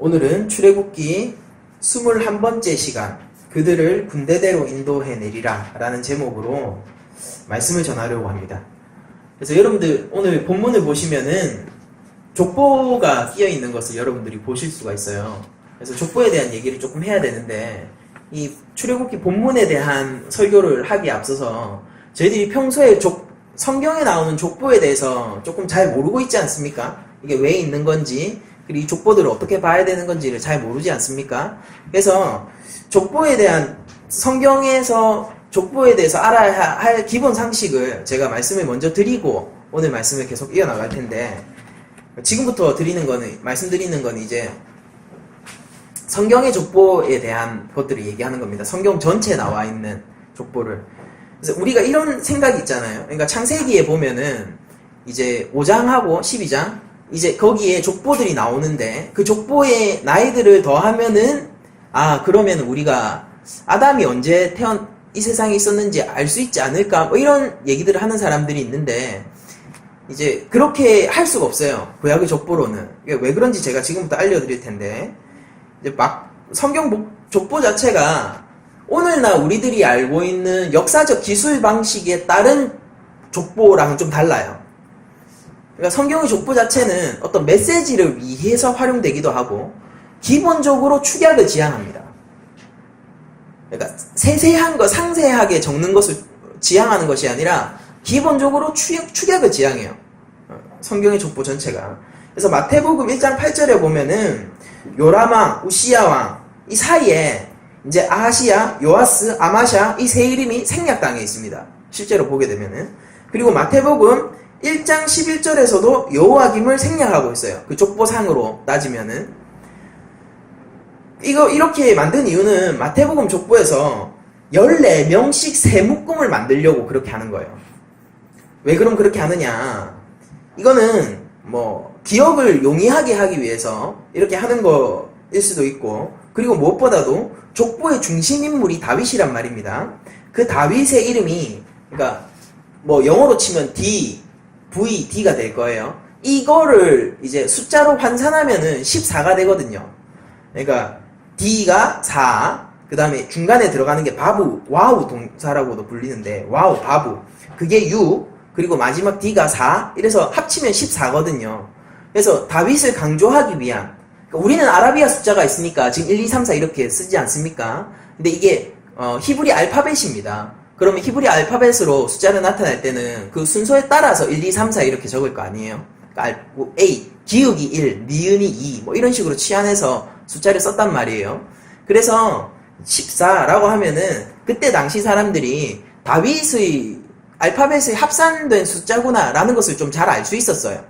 오늘은 출애굽기 21번째 시간, 그들을 군대대로 인도해내리라 라는 제목으로 말씀을 전하려고 합니다. 그래서 여러분들 오늘 본문을 보시면은 족보가 끼어 있는 것을 여러분들이 보실 수가 있어요. 그래서 족보에 대한 얘기를 조금 해야 되는데, 이 출애굽기 본문에 대한 설교를 하기에 앞서서 저희들이 평소에 성경에 나오는 족보에 대해서 조금 잘 모르고 있지 않습니까? 이게 왜 있는 건지, 그리고 이 족보들을 어떻게 봐야 되는 건지를 잘 모르지 않습니까? 그래서 족보에 대한, 성경에서 족보에 대해서 알아야 할 기본 상식을 제가 말씀을 먼저 드리고 오늘 말씀을 계속 이어나갈 텐데, 지금부터 말씀드리는 건 이제 성경의 족보에 대한 것들을 얘기하는 겁니다. 성경 전체에 나와 있는 족보를. 그래서 우리가 이런 생각이 있잖아요. 그러니까 창세기에 보면은 이제 5장하고 12장, 이제 거기에 족보들이 나오는데, 그 족보에 나이들을 더하면은, 그러면 우리가 아담이 언제 이 세상에 있었는지 알 수 있지 않을까? 뭐 이런 얘기들을 하는 사람들이 있는데, 이제 그렇게 할 수가 없어요. 구약의 족보로는. 왜 그런지 제가 지금부터 알려드릴 텐데, 이제 성경 족보 자체가 오늘날 우리들이 알고 있는 역사적 기술 방식에 따른 족보랑은 좀 달라요. 그러니까 성경의 족보 자체는 어떤 메시지를 위해서 활용되기도 하고, 기본적으로 축약을 지향합니다. 그러니까 세세한 거, 상세하게 적는 것을 지향하는 것이 아니라 기본적으로 축약을 지향해요. 성경의 족보 전체가. 그래서 마태복음 1장 8절에 보면은 요람왕, 우시야왕 이 사이에 이제 아하시야, 요아스, 아마샤 이 세 이름이 생략당해 있습니다. 실제로 보게 되면은. 그리고 마태복음 1장 11절에서도 여호와김을 생략하고 있어요. 그 족보상으로 따지면은. 이렇게 만든 이유는 마태복음 족보에서 14명씩 세 묶음을 만들려고 그렇게 하는 거예요. 왜 그럼 그렇게 하느냐? 이거는 기억을 용이하게 하기 위해서 이렇게 하는 거일 수도 있고, 그리고 무엇보다도 족보의 중심 인물이 다윗이란 말입니다. 그 다윗의 이름이, 그러니까 영어로 치면 D가 될 거예요. 이거를 이제 숫자로 환산하면은 14가 되거든요. 그러니까 D가 4, 그 다음에 중간에 들어가는 게 바부, 와우 동사라고도 불리는데, 와우, 바부. 그게 6, 그리고 마지막 D가 4, 이래서 합치면 14거든요. 그래서 다윗을 강조하기 위한, 그러니까 우리는 아라비아 숫자가 있으니까 지금 1, 2, 3, 4 이렇게 쓰지 않습니까? 근데 이게 히브리 알파벳입니다. 그러면 히브리 알파벳으로 숫자를 나타낼 때는 그 순서에 따라서 1, 2, 3, 4 이렇게 적을 거 아니에요? 그러니까 A, 기역이 1, 니은이 2, 이런 식으로 치환해서 숫자를 썼단 말이에요. 그래서 14라고 하면은 그때 당시 사람들이 다윗의 알파벳이 합산된 숫자구나 라는 것을 좀 잘 알 수 있었어요.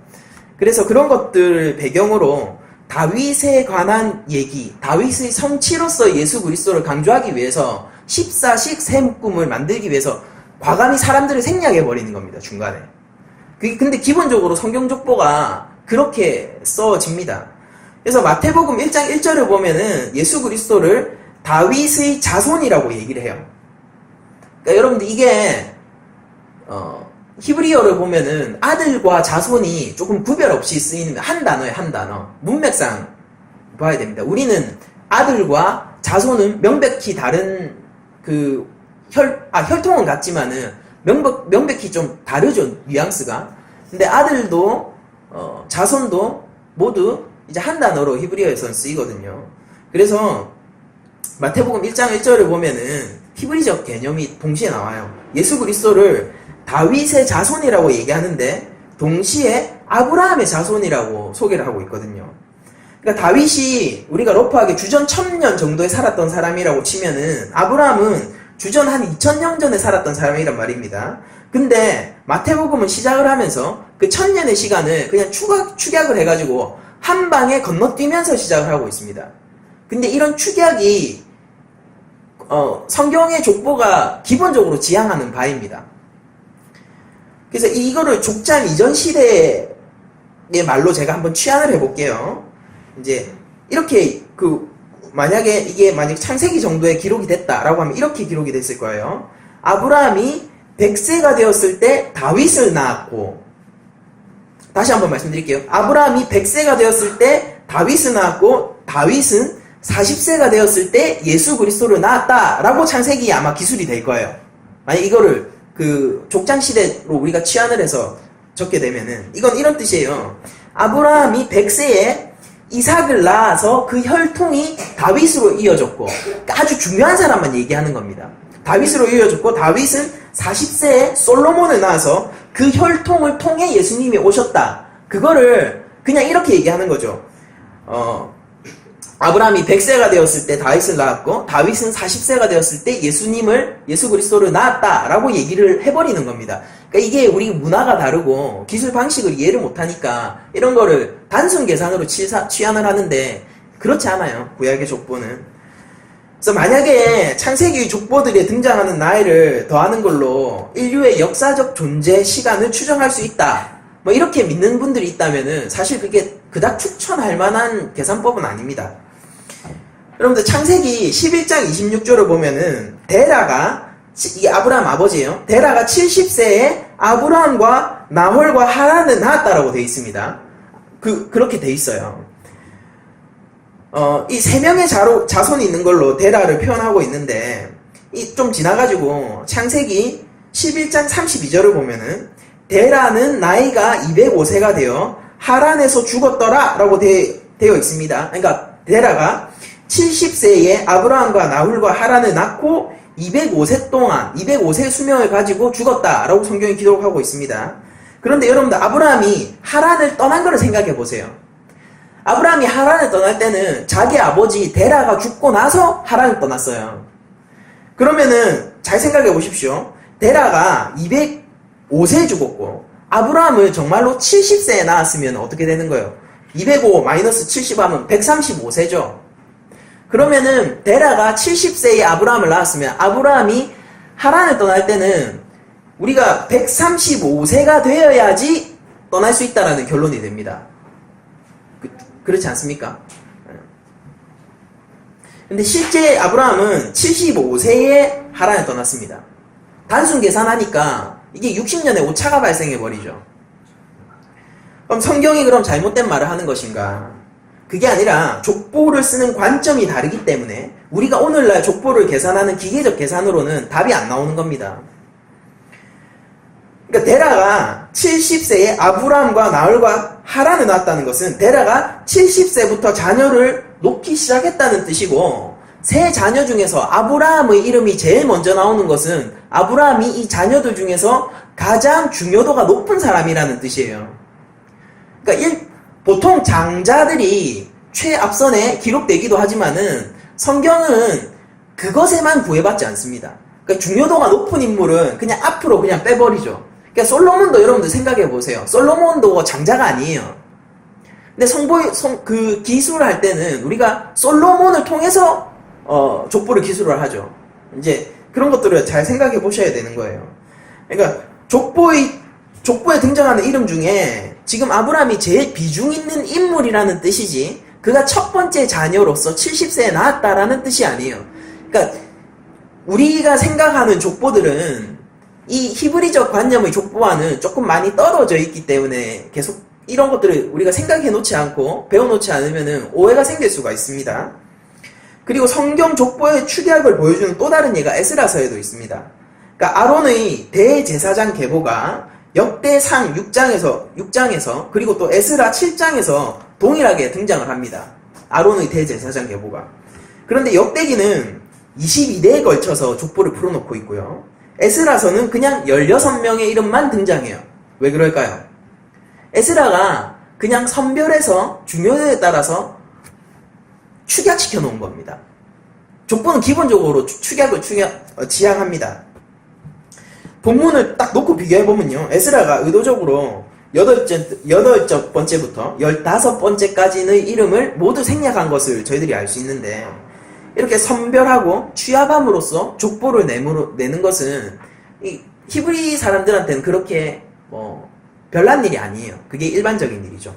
그래서 그런 것들을 배경으로 다윗에 관한 얘기, 다윗의 성취로서 예수 그리스도를 강조하기 위해서 14식 세 묶음을 만들기 위해서 과감히 사람들을 생략해버리는 겁니다, 중간에. 근데 기본적으로 성경 족보가 그렇게 써집니다. 그래서 마태복음 1장 1절을 보면은 예수 그리스도를 다윗의 자손이라고 얘기를 해요. 그러니까 여러분들 이게 히브리어를 보면은 아들과 자손이 조금 구별 없이 쓰이는 한 단어예요, 한 단어. 문맥상 봐야 됩니다. 우리는 아들과 자손은 명백히 다른 혈통은 같지만은 명백히 좀 다르죠, 뉘앙스가. 근데 아들도 자손도 모두 이제 한 단어로 히브리어에서는 쓰이거든요. 그래서 마태복음 1장 1절을 보면은 히브리적 개념이 동시에 나와요. 예수 그리스도를 다윗의 자손이라고 얘기하는데 동시에 아브라함의 자손이라고 소개를 하고 있거든요. 그러니까 다윗이 우리가 러프하게 주전 1000년 정도에 살았던 사람이라고 치면은 아브라함은 주전 한 2000년 전에 살았던 사람이란 말입니다. 근데 마태복음은 시작을 하면서 그 1000년의 시간을 그냥 축약을 해가지고 한 방에 건너뛰면서 시작을 하고 있습니다. 근데 이런 축약이 성경의 족보가 기본적으로 지향하는 바입니다. 그래서 이거를 족장 이전 시대의 말로 제가 한번 취한을 해볼게요. 이제 이렇게 만약 창세기 정도에 기록이 됐다라고 하면 이렇게 기록이 됐을 거예요. 아브라함이 100세가 되었을 때 다윗을 낳았고, 다시 한번 말씀드릴게요. 아브라함이 100세가 되었을 때 다윗을 낳았고, 다윗은 40세가 되었을 때 예수 그리스도를 낳았다라고 창세기에 아마 기술이 될 거예요. 만약 이거를 그 족장시대로 우리가 치환을 해서 적게 되면은 이건 이런 뜻이에요. 아브라함이 100세에 이삭을 낳아서 그 혈통이 다윗으로 이어졌고, 그러니까 아주 중요한 사람만 얘기하는 겁니다. 다윗으로 이어졌고, 다윗은 40세에 솔로몬을 낳아서 그 혈통을 통해 예수님이 오셨다. 그거를 그냥 이렇게 얘기하는 거죠. 아브라함이 100세가 되었을 때 다윗을 낳았고, 다윗은 40세가 되었을 때 예수 그리스도를 낳았다라고 얘기를 해버리는 겁니다. 그러니까 이게 우리 문화가 다르고 기술 방식을 이해를 못하니까 이런 거를 단순 계산으로 치환을 하는데 그렇지 않아요. 구약의 족보는. 그래서 만약에 창세기 족보들에 등장하는 나이를 더하는 걸로 인류의 역사적 존재 시간을 추정할 수 있다. 뭐 이렇게 믿는 분들이 있다면은 사실 그게 그닥 추천할 만한 계산법은 아닙니다. 여러분들 창세기 11장 26절을 보면은 데라가, 이 아브라함 아버지예요. 데라가 70세에 아브라함과 나홀과 하란을 낳았다라고 되어 있습니다. 그렇게 되어 있어요. 이 세 명의 자손이 있는 걸로 데라를 표현하고 있는데, 좀 지나가지고 창세기 11장 32절을 보면은 데라는 나이가 205세가 되어 하란에서 죽었더라 라고 되어 있습니다. 그러니까 데라가 70세에 아브라함과 나홀과 하란을 낳고 205세 수명을 가지고 죽었다라고 성경이 기록하고 있습니다. 그런데 여러분들 아브라함이 하란을 떠난 거를 생각해 보세요. 아브라함이 하란을 떠날 때는 자기 아버지 데라가 죽고 나서 하란을 떠났어요. 그러면은 잘 생각해 보십시오. 데라가 205세에 죽었고 아브라함을 정말로 70세에 낳았으면 어떻게 되는 거예요? 205 마이너스 70 하면 135세죠. 그러면은 데라가 70세에 아브라함을 낳았으면 아브라함이 하란을 떠날 때는 우리가 135세가 되어야지 떠날 수 있다라는 결론이 됩니다. 그렇지 않습니까? 근데 실제 아브라함은 75세에 하란을 떠났습니다. 단순 계산하니까 이게 60년에 오차가 발생해버리죠. 그럼 성경이 그럼 잘못된 말을 하는 것인가? 그게 아니라 족보를 쓰는 관점이 다르기 때문에 우리가 오늘날 족보를 계산하는 기계적 계산으로는 답이 안 나오는 겁니다. 그러니까 데라가 70세에 아브라함과 나홀과 하란을 낳았다는 것은 데라가 70세부터 자녀를 놓기 시작했다는 뜻이고, 세 자녀 중에서 아브라함의 이름이 제일 먼저 나오는 것은 아브라함이 이 자녀들 중에서 가장 중요도가 높은 사람이라는 뜻이에요. 그러니까 보통 장자들이 최앞선에 기록되기도 하지만은 성경은 그것에만 구애받지 않습니다. 그러니까 중요도가 높은 인물은 그냥 앞으로 그냥 빼버리죠. 그러니까 솔로몬도 여러분들 생각해 보세요. 솔로몬도 장자가 아니에요. 근데 기술을 할 때는 우리가 솔로몬을 통해서 족보를 기술을 하죠. 이제 그런 것들을 잘 생각해 보셔야 되는 거예요. 그러니까 족보에 등장하는 이름 중에 지금 아브라함이 제일 비중 있는 인물이라는 뜻이지, 그가 첫 번째 자녀로서 70세에 낳았다라는 뜻이 아니에요. 그러니까 우리가 생각하는 족보들은 이 히브리적 관념의 족보와는 조금 많이 떨어져 있기 때문에 계속 이런 것들을 우리가 생각해 놓지 않고 배워 놓지 않으면 오해가 생길 수가 있습니다. 그리고 성경 족보의 축약을 보여주는 또 다른 예가 에스라서에도 있습니다. 그러니까 아론의 대제사장 계보가 역대상 6장에서 그리고 또 에스라 7장에서 동일하게 등장을 합니다. 아론의 대제사장 계보가. 그런데 역대기는 22대에 걸쳐서 족보를 풀어놓고 있고요. 에스라서는 그냥 16명의 이름만 등장해요. 왜 그럴까요? 에스라가 그냥 선별해서 중요도에 따라서 축약시켜 놓은 겁니다. 족보는 기본적으로 축약을 지향합니다. 본문을 딱 놓고 비교해보면요, 에스라가 의도적으로 8번째부터 15번째까지의 이름을 모두 생략한 것을 저희들이 알 수 있는데, 이렇게 선별하고 취합함으로써 족보를 내는 것은 이 히브리 사람들한테는 그렇게 별난 일이 아니에요. 그게 일반적인 일이죠.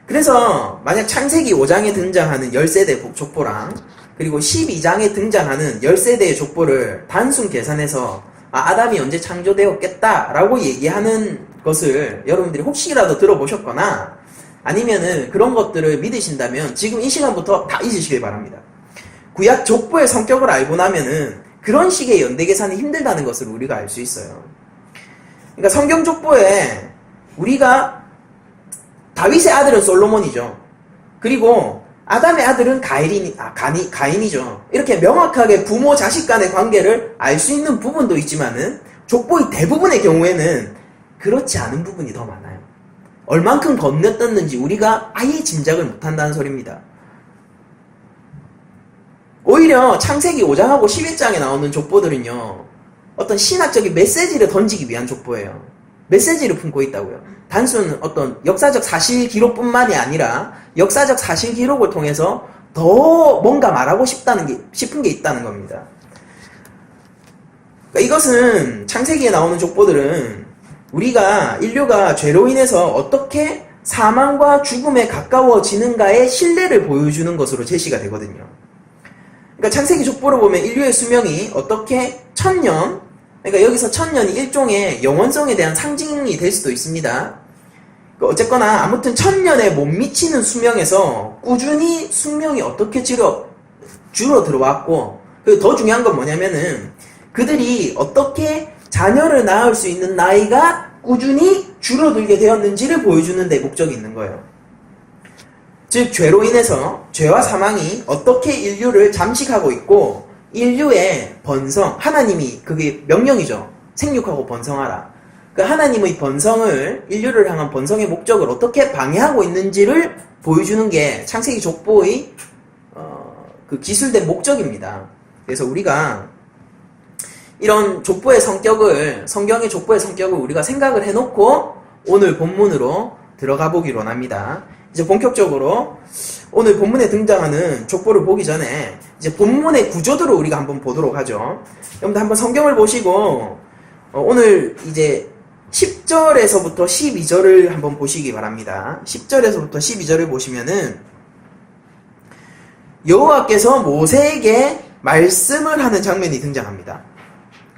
그래서 만약 창세기 5장에 등장하는 10세대 족보랑 그리고 12장에 등장하는 10세대의 족보를 단순 계산해서 아담이 언제 창조되었겠다라고 얘기하는 것을 여러분들이 혹시라도 들어보셨거나 아니면은 그런 것들을 믿으신다면 지금 이 시간부터 다 잊으시길 바랍니다. 구약 족보의 성격을 알고 나면은 그런 식의 연대 계산이 힘들다는 것을 우리가 알 수 있어요. 그러니까 성경 족보에 우리가 다윗의 아들은 솔로몬이죠. 그리고 아담의 아들은 가인이죠. 이렇게 명확하게 부모 자식 간의 관계를 알 수 있는 부분도 있지만은 족보의 대부분의 경우에는 그렇지 않은 부분이 더 많아요. 얼만큼 건너떴는지 우리가 아예 짐작을 못한다는 소리입니다. 오히려 창세기 5장하고 11장에 나오는 족보들은요, 어떤 신학적인 메시지를 던지기 위한 족보예요. 메시지를 품고 있다고요. 단순 어떤 역사적 사실 기록뿐만이 아니라 역사적 사실 기록을 통해서 더 뭔가 말하고 싶은 게 있다는 겁니다. 그러니까 이것은 창세기에 나오는 족보들은 우리가 인류가 죄로 인해서 어떻게 사망과 죽음에 가까워지는가의 신뢰를 보여주는 것으로 제시가 되거든요. 그러니까 창세기 족보를 보면 인류의 수명이 어떻게 1000년, 그러니까 여기서 1000년이 일종의 영원성에 대한 상징이 될 수도 있습니다. 어쨌거나 아무튼 1000년에 못 미치는 수명에서 꾸준히 수명이 어떻게 줄어들어왔고, 그리고 더 중요한 건 뭐냐면은 그들이 어떻게 자녀를 낳을 수 있는 나이가 꾸준히 줄어들게 되었는지를 보여주는 데 목적이 있는 거예요. 즉 죄로 인해서 죄와 사망이 어떻게 인류를 잠식하고 있고 인류의 번성, 하나님이 그게 명령이죠. 생육하고 번성하라. 그 하나님의 번성을, 인류를 향한 번성의 목적을 어떻게 방해하고 있는지를 보여주는 게 창세기 족보의 그 기술된 목적입니다. 그래서 우리가 이런 족보의 성격을, 성경의 족보의 성격을 우리가 생각을 해놓고 오늘 본문으로 들어가 보기로 합니다. 이제 본격적으로 오늘 본문에 등장하는 족보를 보기 전에 이제 본문의 구조들을 우리가 한번 보도록 하죠. 여러분들 한번 성경을 보시고 오늘 이제 10절에서부터 12절을 한번 보시기 바랍니다. 10절에서부터 12절을 보시면은 여호와께서 모세에게 말씀을 하는 장면이 등장합니다.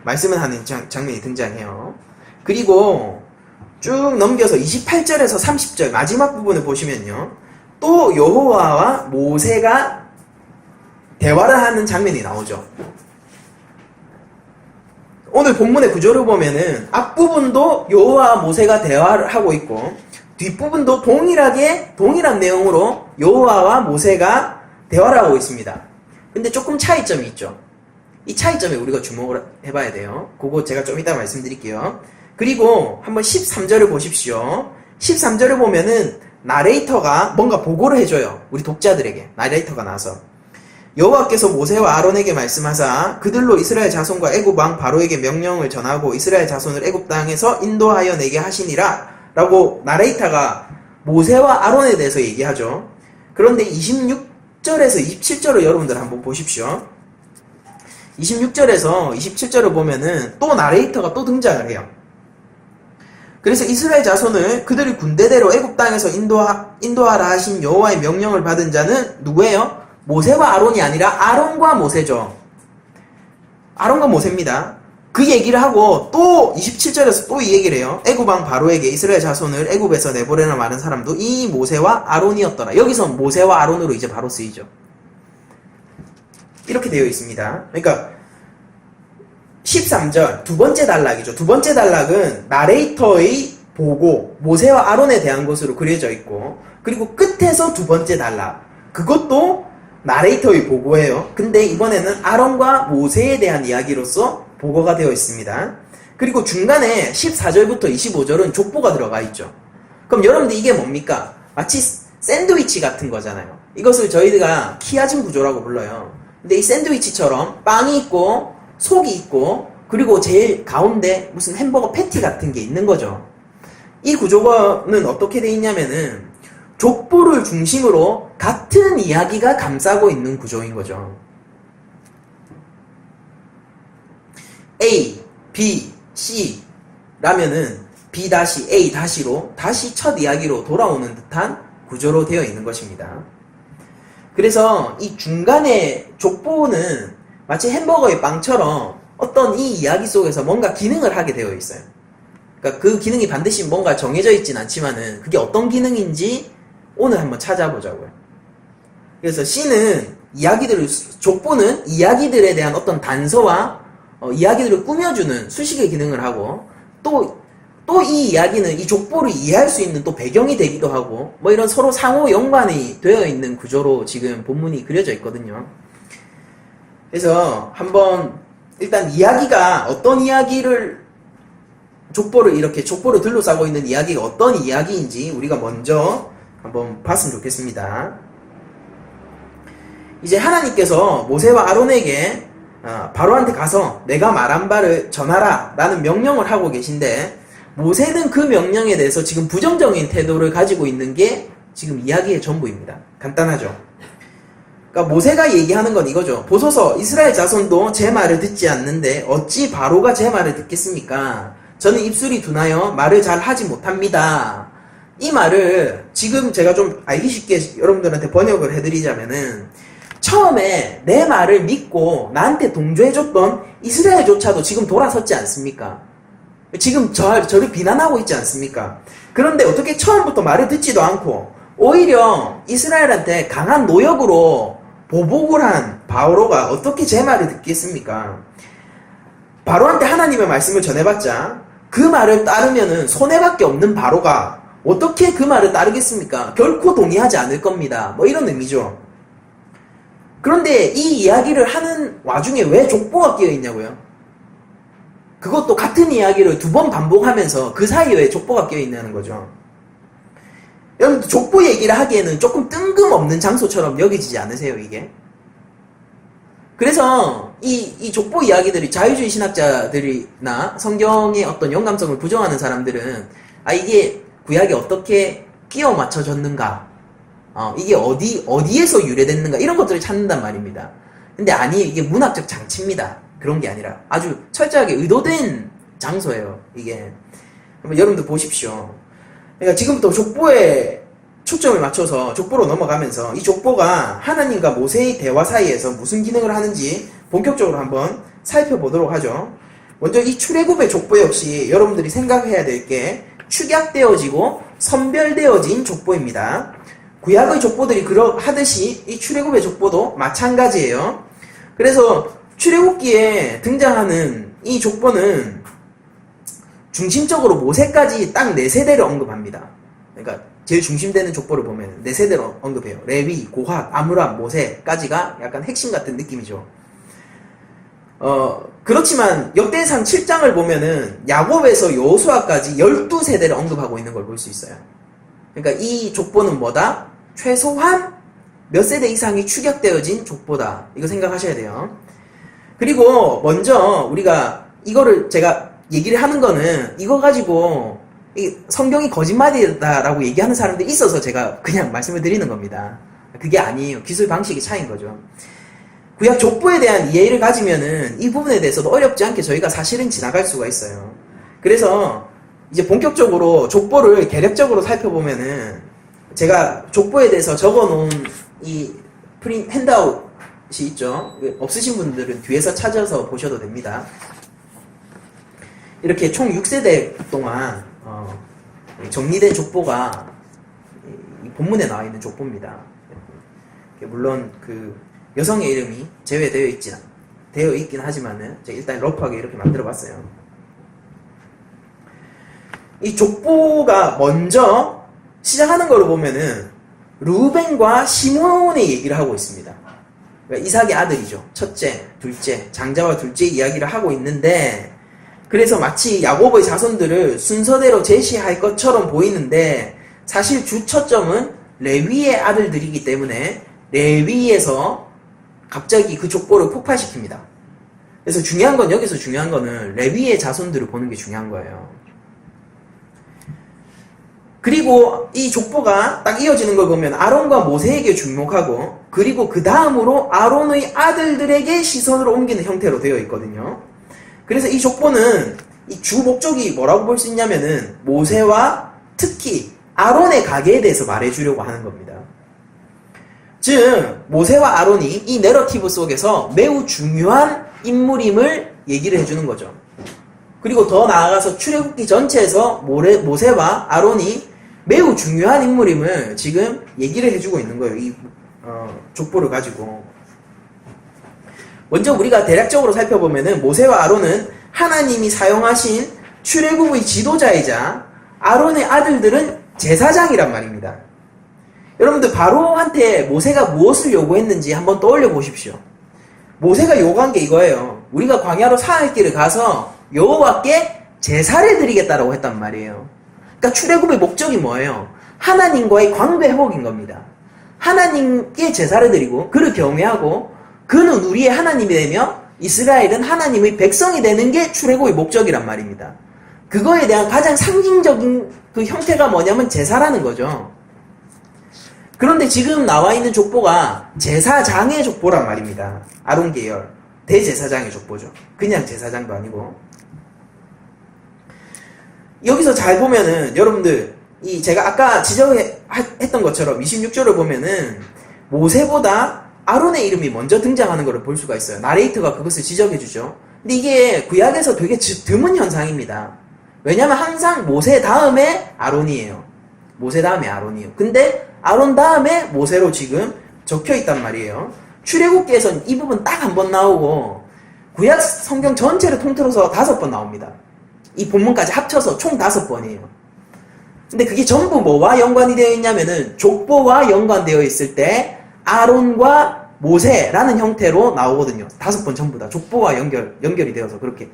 말씀을 하는 장면이 등장해요. 그리고 쭉 넘겨서 28절에서 30절 마지막 부분을 보시면요, 또 여호와와 모세가 대화를 하는 장면이 나오죠. 오늘 본문의 구조를 보면은 앞부분도 여호와와 모세가 대화를 하고 있고 뒷부분도 동일한 내용으로 여호와와 모세가 대화를 하고 있습니다. 근데 조금 차이점이 있죠. 이 차이점에 우리가 주목을 해봐야 돼요. 그거 제가 좀 이따 말씀드릴게요. 그리고 한번 13절을 보십시오. 13절을 보면은 나레이터가 뭔가 보고를 해줘요. 우리 독자들에게 나레이터가 나와서 여호와께서 모세와 아론에게 말씀하사 그들로 이스라엘 자손과 애굽 왕 바로에게 명령을 전하고 이스라엘 자손을 애굽 땅에서 인도하여 내게 하시니라 라고 나레이터가 모세와 아론에 대해서 얘기하죠. 그런데 26절에서 27절을 여러분들 한번 보십시오. 26절에서 27절을 보면은 또 나레이터가 또 등장을 해요. 그래서 이스라엘 자손을 그들이 군대대로 애굽 땅에서 인도하라 하신 여호와의 명령을 받은 자는 누구예요? 모세와 아론이 아니라 아론과 모세죠. 아론과 모세입니다. 그 얘기를 하고 또 27절에서 또 이 얘기를 해요. 애굽 왕 바로에게 이스라엘 자손을 애굽에서 내보내는 많은 사람도 이 모세와 아론이었더라. 여기서 모세와 아론으로 이제 바로 쓰이죠. 이렇게 되어 있습니다. 그러니까 13절 두 번째 단락이죠. 두 번째 단락은 나레이터의 보고 모세와 아론에 대한 것으로 그려져 있고, 그리고 끝에서 두 번째 단락 그것도 나레이터의 보고예요. 근데 이번에는 아론과 모세에 대한 이야기로서 보고가 되어 있습니다. 그리고 중간에 14절부터 25절은 족보가 들어가 있죠. 그럼 여러분들 이게 뭡니까? 마치 샌드위치 같은 거잖아요. 이것을 저희가 키아즘 구조라고 불러요. 근데 이 샌드위치처럼 빵이 있고 속이 있고 그리고 제일 가운데 무슨 햄버거 패티 같은 게 있는 거죠. 이 구조는 어떻게 돼 있냐면은 족보를 중심으로 같은 이야기가 감싸고 있는 구조인 거죠. A, B, C 라면은 B-A-로 다시 첫 이야기로 돌아오는 듯한 구조로 되어 있는 것입니다. 그래서 이 중간에 족보는 마치 햄버거의 빵처럼 어떤 이 이야기 속에서 뭔가 기능을 하게 되어 있어요. 그러니까 그 기능이 반드시 뭔가 정해져 있진 않지만은 그게 어떤 기능인지 오늘 한번 찾아보자고요. 그래서 C는 족보는 이야기들에 대한 어떤 단서와 이야기들을 꾸며주는 수식의 기능을 하고, 또 이 이야기는 이 족보를 이해할 수 있는 또 배경이 되기도 하고, 뭐 이런 서로 상호 연관이 되어 있는 구조로 지금 본문이 그려져 있거든요. 그래서 한번 일단 이야기가 어떤 이야기를 족보를 둘러싸고 있는 이야기가 어떤 이야기인지 우리가 먼저 한번 봤으면 좋겠습니다. 이제 하나님께서 모세와 아론에게 바로한테 가서 내가 말한 바를 전하라 라는 명령을 하고 계신데, 모세는 그 명령에 대해서 지금 부정적인 태도를 가지고 있는 게 지금 이야기의 전부입니다. 간단하죠. 그러니까 모세가 얘기하는 건 이거죠. 보소서 이스라엘 자손도 제 말을 듣지 않는데 어찌 바로가 제 말을 듣겠습니까? 저는 입술이 둔하여 말을 잘 하지 못합니다. 이 말을 지금 제가 좀 알기 쉽게 여러분들한테 번역을 해드리자면은, 처음에 내 말을 믿고 나한테 동조해줬던 이스라엘조차도 지금 돌아섰지 않습니까? 지금 저를 비난하고 있지 않습니까? 그런데 어떻게 처음부터 말을 듣지도 않고 오히려 이스라엘한테 강한 노역으로 보복을 한 바로가 어떻게 제 말을 듣겠습니까? 바로한테 하나님의 말씀을 전해봤자 그 말을 따르면은 손해밖에 없는 바로가 어떻게 그 말을 따르겠습니까? 결코 동의하지 않을 겁니다. 뭐 이런 의미죠. 그런데 이 이야기를 하는 와중에 왜 족보가 끼어 있냐고요? 그것도 같은 이야기를 2번 반복하면서 그 사이에 왜 족보가 끼어 있냐는 거죠. 여러분들 족보 얘기를 하기에는 조금 뜬금없는 장소처럼 여겨지지 않으세요, 이게? 그래서 이 족보 이야기들이 자유주의 신학자들이나 성경의 어떤 영감성을 부정하는 사람들은 이게 구약에 어떻게 끼워 맞춰졌는가, 이게 어디에서 유래됐는가, 이런 것들을 찾는단 말입니다. 근데 이게 문학적 장치입니다. 그런 게 아니라 아주 철저하게 의도된 장소예요, 이게. 한번 여러분들 보십시오. 그러니까 지금부터 족보에 초점을 맞춰서 족보로 넘어가면서 이 족보가 하나님과 모세의 대화 사이에서 무슨 기능을 하는지 본격적으로 한번 살펴보도록 하죠. 먼저 이 출애굽의 족보 역시 여러분들이 생각해야 될 게 축약되어지고 선별되어진 족보입니다. 구약의 족보들이 그러하듯이 이 출애굽의 족보도 마찬가지예요. 그래서 출애굽기에 등장하는 이 족보는 중심적으로 모세까지 딱 4세대를 언급합니다. 그러니까 제일 중심되는 족보를 보면 4세대로 언급해요. 레위, 고핫, 아므람, 모세까지가 약간 핵심 같은 느낌이죠. 그렇지만 역대상 7장을 보면은 야곱에서 여호수아까지 12세대를 언급하고 있는 걸 볼 수 있어요. 그러니까 이 족보는 뭐다? 최소한 몇 세대 이상이 축약되어진 족보다. 이거 생각하셔야 돼요. 그리고 먼저 우리가 이거를 제가 얘기를 하는 거는 이거 가지고 성경이 거짓말이다라고 얘기하는 사람들이 있어서 제가 그냥 말씀을 드리는 겁니다. 그게 아니에요. 기술 방식의 차이인 거죠. 구약 족보에 대한 이해를 가지면은 이 부분에 대해서도 어렵지 않게 저희가 사실은 지나갈 수가 있어요. 그래서 이제 본격적으로 족보를 개략적으로 살펴보면은 제가 족보에 대해서 적어놓은 이 핸드아웃이 있죠. 없으신 분들은 뒤에서 찾아서 보셔도 됩니다. 이렇게 총 6세대 동안 정리된 족보가 이 본문에 나와 있는 족보입니다. 물론 그 여성의 이름이 제외되어 있긴 하지만은 제가 일단 러프하게 이렇게 만들어봤어요. 이 족보가 먼저 시작하는 걸로 보면은 루벤과 시몬의 얘기를 하고 있습니다. 그러니까 이삭의 아들이죠. 첫째, 둘째, 장자와 둘째 이야기를 하고 있는데, 그래서 마치 야곱의 자손들을 순서대로 제시할 것처럼 보이는데 사실 주 초점은 레위의 아들들이기 때문에 레위에서 갑자기 그 족보를 폭발시킵니다. 그래서 여기서 중요한 거는 레위의 자손들을 보는 게 중요한 거예요. 그리고 이 족보가 딱 이어지는 걸 보면 아론과 모세에게 주목하고, 그리고 그 다음으로 아론의 아들들에게 시선을 옮기는 형태로 되어 있거든요. 그래서 이 족보는 이 주 목적이 뭐라고 볼 수 있냐면은 모세와 특히 아론의 가계에 대해서 말해주려고 하는 겁니다. 즉 모세와 아론이 이 내러티브 속에서 매우 중요한 인물임을 얘기를 해주는 거죠. 그리고 더 나아가서 출애굽기 전체에서 모세와 아론이 매우 중요한 인물임을 지금 얘기를 해주고 있는 거예요. 이 족보를 가지고. 먼저 우리가 대략적으로 살펴보면은 모세와 아론은 하나님이 사용하신 출애굽의 지도자이자 아론의 아들들은 제사장이란 말입니다. 여러분들 바로한테 모세가 무엇을 요구했는지 한번 떠올려 보십시오. 모세가 요구한 게 이거예요. 우리가 광야로 사흘 길을 가서 여호와께 제사를 드리겠다라고 했단 말이에요. 그러니까 출애굽의 목적이 뭐예요? 하나님과의 관계 회복인 겁니다. 하나님께 제사를 드리고 그를 경외하고 그는 우리의 하나님이 되며 이스라엘은 하나님의 백성이 되는 게 출애굽의 목적이란 말입니다. 그거에 대한 가장 상징적인 그 형태가 뭐냐면 제사라는 거죠. 그런데 지금 나와 있는 족보가 제사장의 족보란 말입니다. 아론 계열 대제사장의 족보죠. 그냥 제사장도 아니고. 여기서 잘 보면은 여러분들 이 제가 아까 지적했던 것처럼 26절을 보면은 모세보다 아론의 이름이 먼저 등장하는 것을 볼 수가 있어요. 나레이터가 그것을 지적해주죠. 근데 이게 구약에서 되게 드문 현상입니다. 왜냐면 항상 모세 다음에 아론이에요. 모세 다음에 아론이에요. 근데 아론 다음에 모세로 지금 적혀있단 말이에요. 출애굽기에서는 이 부분 딱 한 번 나오고 구약 성경 전체를 통틀어서 5번 나옵니다. 이 본문까지 합쳐서 총 5번이에요. 근데 그게 전부 뭐와 연관이 되어 있냐면은 족보와 연관되어 있을 때 아론과 모세라는 형태로 나오거든요. 5번 전부 다 족보와 연결이 되어서 그렇게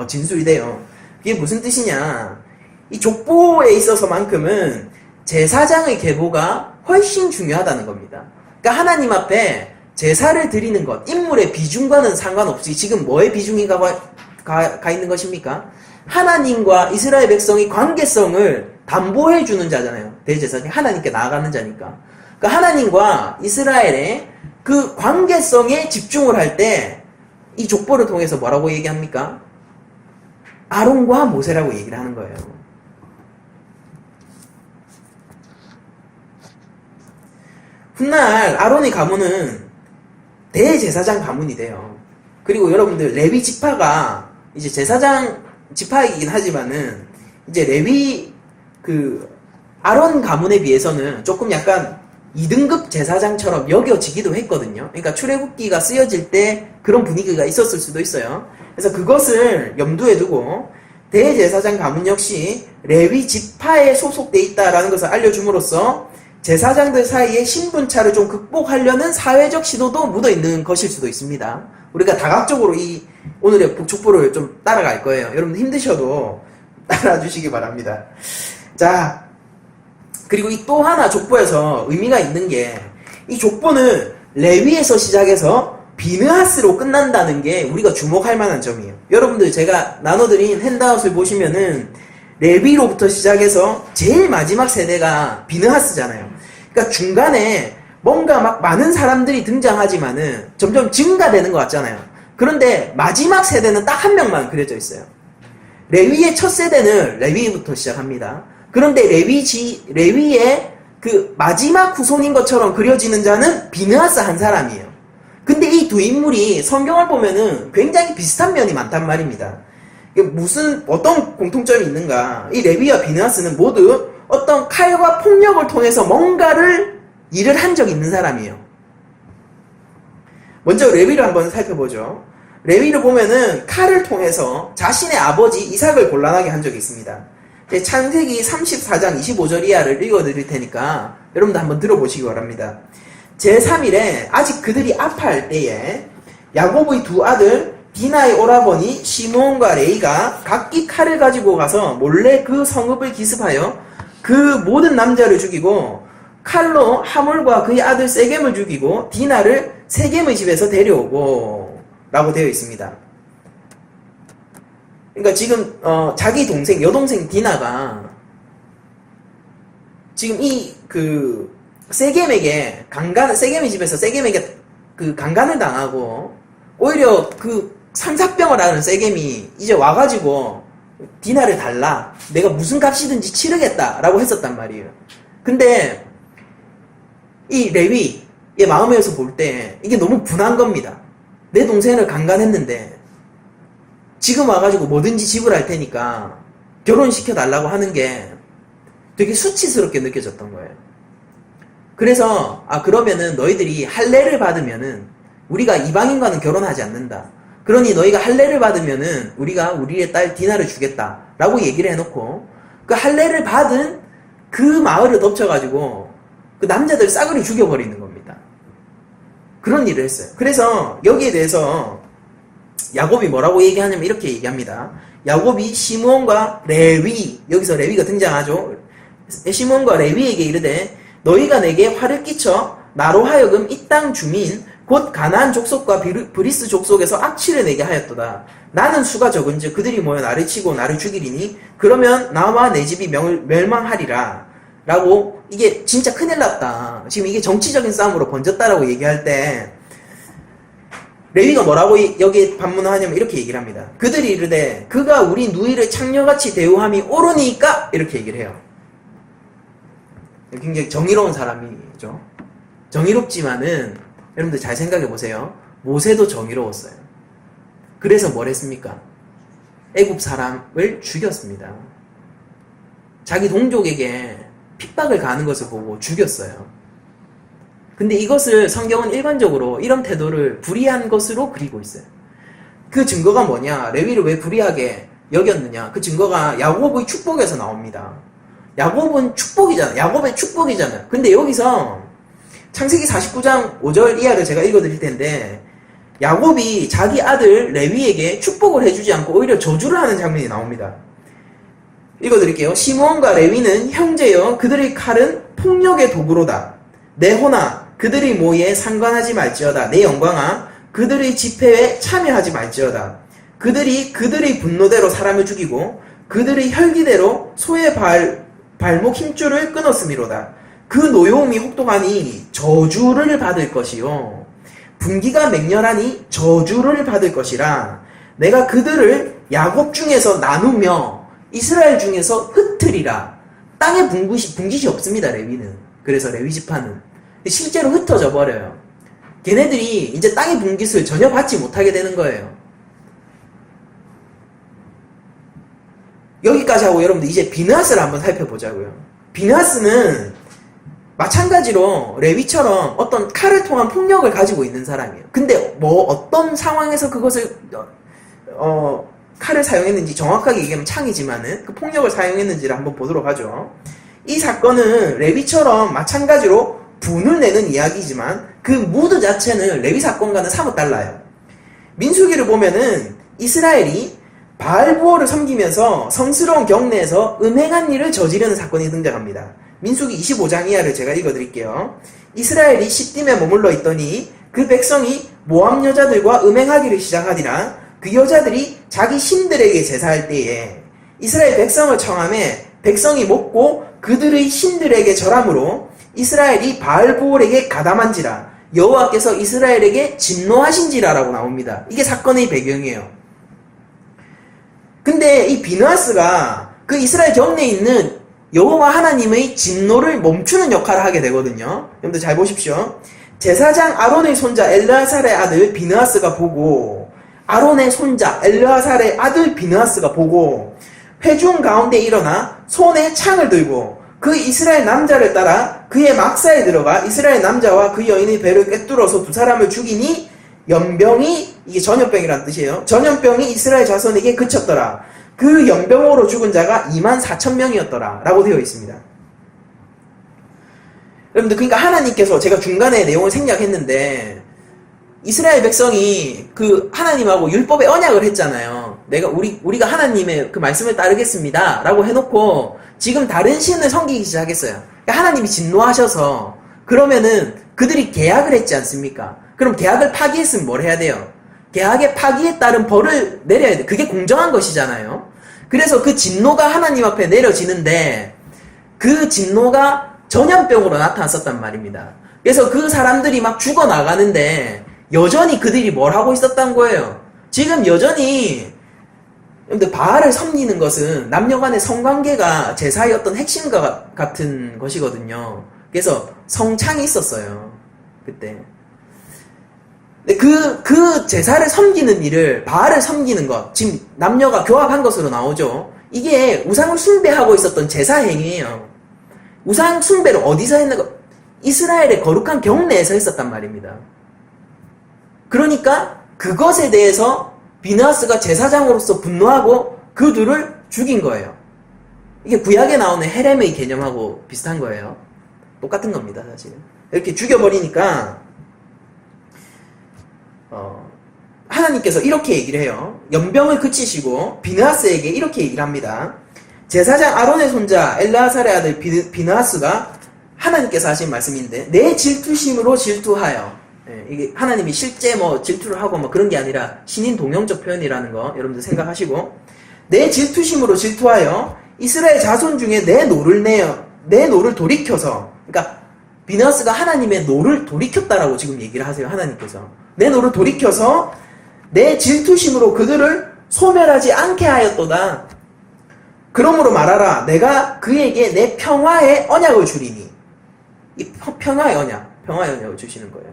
진술이 돼요. 이게 무슨 뜻이냐? 이 족보에 있어서만큼은 제사장의 계보가 훨씬 중요하다는 겁니다. 그러니까 하나님 앞에 제사를 드리는 것, 인물의 비중과는 상관없이 지금 뭐의 비중이 가 있는 것입니까? 하나님과 이스라엘 백성의 관계성을 담보해주는 자잖아요. 대제사장이 하나님께 나아가는 자니까. 그러니까 하나님과 이스라엘의 그 관계성에 집중을 할 때 이 족보를 통해서 뭐라고 얘기합니까? 아론과 모세라고 얘기를 하는 거예요. 훗날 아론의 가문은 대제사장 가문이 돼요. 그리고 여러분들 레위 지파가 이제 제사장 지파이긴 하지만은 이제 레위 아론 가문에 비해서는 조금 약간 2등급 제사장처럼 여겨지기도 했거든요. 그러니까 출애굽기가 쓰여질 때 그런 분위기가 있었을 수도 있어요. 그래서 그것을 염두에 두고 대제사장 가문 역시 레위 지파에 소속돼 있다라는 것을 알려줌으로써 제사장들 사이에 신분차를 좀 극복하려는 사회적 시도도 묻어있는 것일 수도 있습니다. 우리가 다각적으로 이 오늘의 족보를 좀 따라갈 거예요. 여러분 힘드셔도 따라와 주시기 바랍니다. 자, 그리고 이 또 하나 족보에서 의미가 있는 게 이 족보는 레위에서 시작해서 비느하스로 끝난다는 게 우리가 주목할 만한 점이에요. 여러분들 제가 나눠드린 핸드아웃을 보시면은 레위로부터 시작해서 제일 마지막 세대가 비느하스잖아요. 그러니까 중간에 뭔가 막 많은 사람들이 등장하지만은 점점 증가되는 것 같잖아요. 그런데 마지막 세대는 딱 한 명만 그려져 있어요. 레위의 첫 세대는 레위부터 시작합니다. 그런데 레위의 그 마지막 후손인 것처럼 그려지는 자는 비느하스 한 사람이에요. 근데 이 두 인물이 성경을 보면은 굉장히 비슷한 면이 많단 말입니다. 어떤 공통점이 있는가? 이 레위와 비느하스는 모두 어떤 칼과 폭력을 통해서 뭔가를 일을 한 적이 있는 사람이에요. 먼저 레위를 한번 살펴보죠. 레위를 보면은 칼을 통해서 자신의 아버지 이삭을 곤란하게 한 적이 있습니다. 창세기 34장 25절 이하를 읽어드릴 테니까 여러분들 한번 들어보시기 바랍니다. 제3일에 아직 그들이 아파할 때에 야곱의 두 아들 디나의 오라버니 시므온과 레이가 각기 칼을 가지고 가서 몰래 그 성읍을 기습하여 그 모든 남자를 죽이고 칼로 하몰과 그의 아들 세겜을 죽이고 디나를 세겜의 집에서 데려오고 라고 되어 있습니다. 그러니까 지금 자기 동생 여동생 디나가 지금 세겜의 집에서 세겜에게 강간을 당하고 오히려 상사병을 앓은 세겜이 이제 와가지고 디나를 달라, 내가 무슨 값이든지 치르겠다라고 했었단 말이에요. 근데 이 레위의 마음에서 볼 때 이게 너무 분한 겁니다. 내 동생을 강간했는데 지금 와가지고 뭐든지 지불할 테니까 결혼시켜달라고 하는 게 되게 수치스럽게 느껴졌던 거예요. 그래서 그러면은 너희들이 할례를 받으면은 우리가 이방인과는 결혼하지 않는다. 그러니 너희가 할례를 받으면은 우리가 우리의 딸 디나를 주겠다라고 얘기를 해놓고 그 할례를 받은 그 마을을 덮쳐가지고 그 남자들 싸그리 죽여버리는 겁니다. 그런 일을 했어요. 그래서 여기에 대해서 야곱이 뭐라고 얘기하냐면 이렇게 얘기합니다. 야곱이 시므온과 레위, 여기서 레위가 등장하죠. 시므온과 레위에게 이르되 너희가 내게 화를 끼쳐 나로 하여금 이 땅 주민 곧 가나안 족속과 브리스 족속에서 악취를 내게 하였도다. 나는 수가 적은즉 그들이 모여 나를 치고 나를 죽이리니 그러면 나와 내 집이 멸망하리라. 라고 이게 진짜 큰일 났다. 지금 이게 정치적인 싸움으로 번졌다라고 얘기할 때 레위가 뭐라고 여기에 반문을 하냐면 이렇게 얘기를 합니다. 그들이 이르되 그가 우리 누이를 창녀같이 대우함이 옳으니까 이렇게 얘기를 해요. 굉장히 정의로운 사람이죠. 정의롭지만은 여러분들 잘 생각해 보세요. 모세도 정의로웠어요. 그래서 뭘 했습니까? 애굽 사람을 죽였습니다. 자기 동족에게 핍박을 가하는 것을 보고 죽였어요. 근데 이것을 성경은 일반적으로 이런 태도를 불의한 것으로 그리고 있어요. 그 증거가 뭐냐? 레위를 왜 불의하게 여겼느냐? 그 증거가 야곱의 축복에서 나옵니다. 야곱은 축복이잖아요. 야곱의 축복이잖아요. 근데 여기서 창세기 49장 5절 이하를 제가 읽어드릴 텐데 야곱이 자기 아들 레위에게 축복을 해주지 않고 오히려 저주를 하는 장면이 나옵니다. 읽어드릴게요. 시므온과 레위는 형제여 그들의 칼은 폭력의 도구로다. 내 호나 그들의 모의에 상관하지 말지어다. 내 영광아 그들의 집회에 참여하지 말지어다. 그들이 그들의 분노대로 사람을 죽이고 그들의 혈기대로 소의 발목 힘줄을 끊었음이로다. 그 노여움이 혹독하니 저주를 받을 것이요 분기가 맹렬하니 저주를 받을 것이라. 내가 그들을 야곱 중에서 나누며 이스라엘 중에서 흩으리라. 땅에 분깃이 없습니다. 레위는. 그래서 레위 지파는 실제로 흩어져 버려요. 걔네들이 이제 땅의 분깃을 전혀 받지 못하게 되는 거예요. 여기까지 하고 여러분들 이제 비느하스를 한번 살펴보자고요. 비느하스는 마찬가지로 레위처럼 어떤 칼을 통한 폭력을 가지고 있는 사람이에요. 근데 뭐 어떤 상황에서 그것을 칼을 사용했는지 정확하게 얘기하면 창이지만은 그 폭력을 사용했는지를 한번 보도록 하죠. 이 사건은 레위처럼 마찬가지로 분을 내는 이야기지만 그 무드 자체는 레위 사건과는 사뭇 달라요. 민수기를 보면은 이스라엘이 바알보어를 섬기면서 성스러운 경내에서 음행한 일을 저지르는 사건이 등장합니다. 민수기 25장 이하를 제가 읽어드릴게요. 이스라엘이 시딤에 머물러 있더니 그 백성이 모압 여자들과 음행하기를 시작하니라. 그 여자들이 자기 신들에게 제사할 때에 이스라엘 백성을 청함에 백성이 먹고 그들의 신들에게 절함으로 이스라엘이 바알보올에게 가담한지라. 여호와께서 이스라엘에게 진노하신지라라고 나옵니다. 이게 사건의 배경이에요. 근데 이 비느하스가 그 이스라엘 경내에 있는 여호와 하나님의 진노를 멈추는 역할을 하게 되거든요. 여러분들 잘 보십시오. 제사장 아론의 손자 엘르아살의 아들 비느하스가 보고 아론의 손자 엘르아살의 아들 비느하스가 보고 회중 가운데 일어나 손에 창을 들고 그 이스라엘 남자를 따라 그의 막사에 들어가 이스라엘 남자와 그 여인의 배를 꿰뚫어서 두 사람을 죽이니 연병이, 이게 전염병이라는 뜻이에요. 전염병이 이스라엘 자손에게 그쳤더라. 그 연병으로 죽은 자가 24,000명이었더라 라고 되어 있습니다. 여러분들, 그러니까 하나님께서, 제가 중간에 내용을 생략했는데 이스라엘 백성이 그 하나님하고 율법의 언약을 했잖아요. 우리가 하나님의 그 말씀을 따르겠습니다 라고 해놓고 지금 다른 신을 섬기기 시작했어요. 그러니까 하나님이 진노하셔서, 그러면은 그들이 계약을 했지 않습니까? 그럼 계약을 파기했으면 뭘 해야 돼요? 계약의 파기에 따른 벌을 내려야 돼. 그게 공정한 것이잖아요. 그래서 그 진노가 하나님 앞에 내려지는데 그 진노가 전염병으로 나타났었단 말입니다. 그래서 그 사람들이 막 죽어나가는데 여전히 그들이 뭘 하고 있었단 거예요. 지금 여전히 여러분들, 바알을 섬기는 것은 남녀간의 성관계가 제사의 어떤 핵심과 같은 것이거든요. 그래서 성창이 있었어요. 그때. 그 제사를 섬기는 일을, 바알을 섬기는 것, 지금 남녀가 교합한 것으로 나오죠. 이게 우상을 숭배하고 있었던 제사 행위예요. 우상 숭배를 어디서 했는가? 이스라엘의 거룩한 경내에서 했었단 말입니다. 그러니까 그것에 대해서 비느하스가 제사장으로서 분노하고 그들을 죽인 거예요. 이게 구약에 나오는 헤렘의 개념하고 비슷한 거예요. 똑같은 겁니다, 사실은. 이렇게 죽여버리니까 하나님께서 이렇게 얘기를 해요. 연병을 그치시고 비느하스에게 이렇게 얘기를 합니다. 제사장 아론의 손자 엘르아살의 아들 비느하스가 하나님께서 하신 말씀인데, 내 질투심으로 질투하여, 이게 하나님이 실제 뭐 질투를 하고 뭐 그런 게 아니라 신인 동형적 표현이라는 거 여러분들 생각하시고, 내 질투심으로 질투하여 이스라엘 자손 중에 내 노를 돌이켜서, 그러니까 비느하스가 하나님의 노를 돌이켰다라고 지금 얘기를 하세요. 하나님께서 내 노를 돌이켜서 내 질투심으로 그들을 소멸하지 않게 하였도다. 그러므로 말하라. 내가 그에게 내 평화의 언약을 주리니. 이 평화의 언약을 주시는 거예요.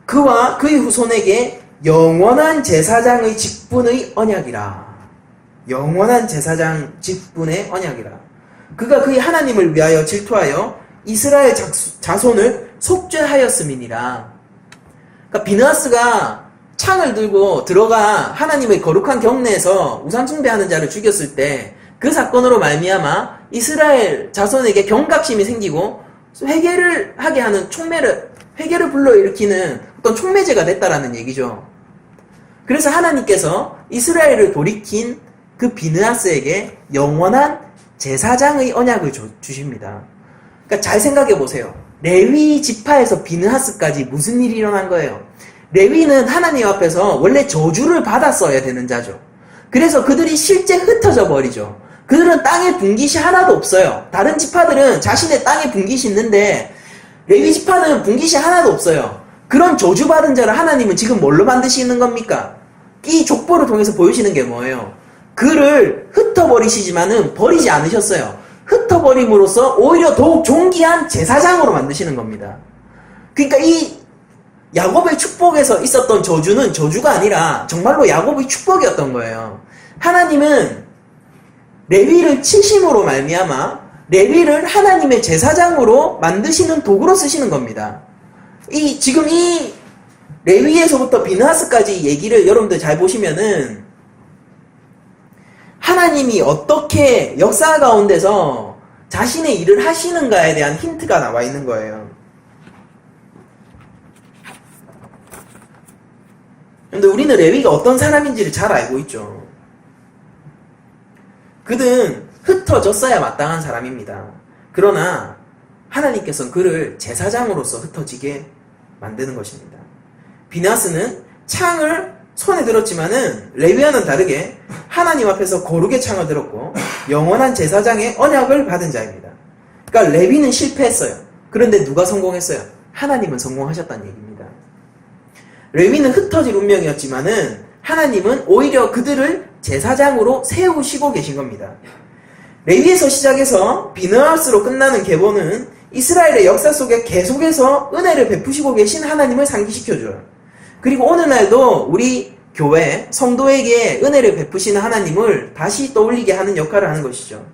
그와 그의 후손에게 영원한 제사장의 직분의 언약이라. 영원한 제사장 직분의 언약이라. 그가 그의 하나님을 위하여 질투하여 이스라엘 자손을 속죄하였음이니라. 그러니까 비느하스가 창을 들고 들어가 하나님의 거룩한 경내에서 우상 숭배하는 자를 죽였을 때 그 사건으로 말미암아 이스라엘 자손에게 경각심이 생기고 회개를 하게 하는 회개를 불러일으키는 어떤 촉매제가 됐다라는 얘기죠. 그래서 하나님께서 이스라엘을 돌이킨 그 비느하스에게 영원한 제사장의 언약을 주십니다. 그러니까 잘 생각해 보세요. 레위 지파에서 비느하스까지 무슨 일이 일어난 거예요? 레위는 하나님 앞에서 원래 저주를 받았어야 되는 자죠. 그래서 그들이 실제 흩어져 버리죠. 그들은 땅에 분깃이 하나도 없어요. 다른 지파들은 자신의 땅에 분깃이 있는데 레위 지파는 분깃이 하나도 없어요. 그런 저주받은 자를 하나님은 지금 뭘로 만드시는 겁니까? 이 족보를 통해서 보여주시는 게 뭐예요? 그를 흩어버리시지만은 버리지 않으셨어요. 흩어버림으로써 오히려 더욱 존귀한 제사장으로 만드시는 겁니다. 그러니까 이 야곱의 축복에서 있었던 저주는 저주가 아니라 정말로 야곱의 축복이었던 거예요. 하나님은 레위를 치심으로 말미암아 레위를 하나님의 제사장으로 만드시는 도구로 쓰시는 겁니다. 지금 이 레위에서부터 비느하스까지 얘기를 여러분들 잘 보시면은 하나님이 어떻게 역사 가운데서 자신의 일을 하시는가에 대한 힌트가 나와 있는 거예요. 근데 우리는 레위가 어떤 사람인지를 잘 알고 있죠. 그는 흩어졌어야 마땅한 사람입니다. 그러나 하나님께서는 그를 제사장으로서 흩어지게 만드는 것입니다. 비느하스는 창을 손에 들었지만은 레위와는 다르게 하나님 앞에서 거룩의 창을 들었고 영원한 제사장의 언약을 받은 자입니다. 그러니까 레위는 실패했어요. 그런데 누가 성공했어요? 하나님은 성공하셨다는 얘기입니다. 레위는 흩어질 운명이었지만은 하나님은 오히려 그들을 제사장으로 세우시고 계신 겁니다. 레위에서 시작해서 비느하스로 끝나는 계보는 이스라엘의 역사 속에 계속해서 은혜를 베푸시고 계신 하나님을 상기시켜줘요. 그리고 오늘날도 우리 교회 성도에게 은혜를 베푸시는 하나님을 다시 떠올리게 하는 역할을 하는 것이죠.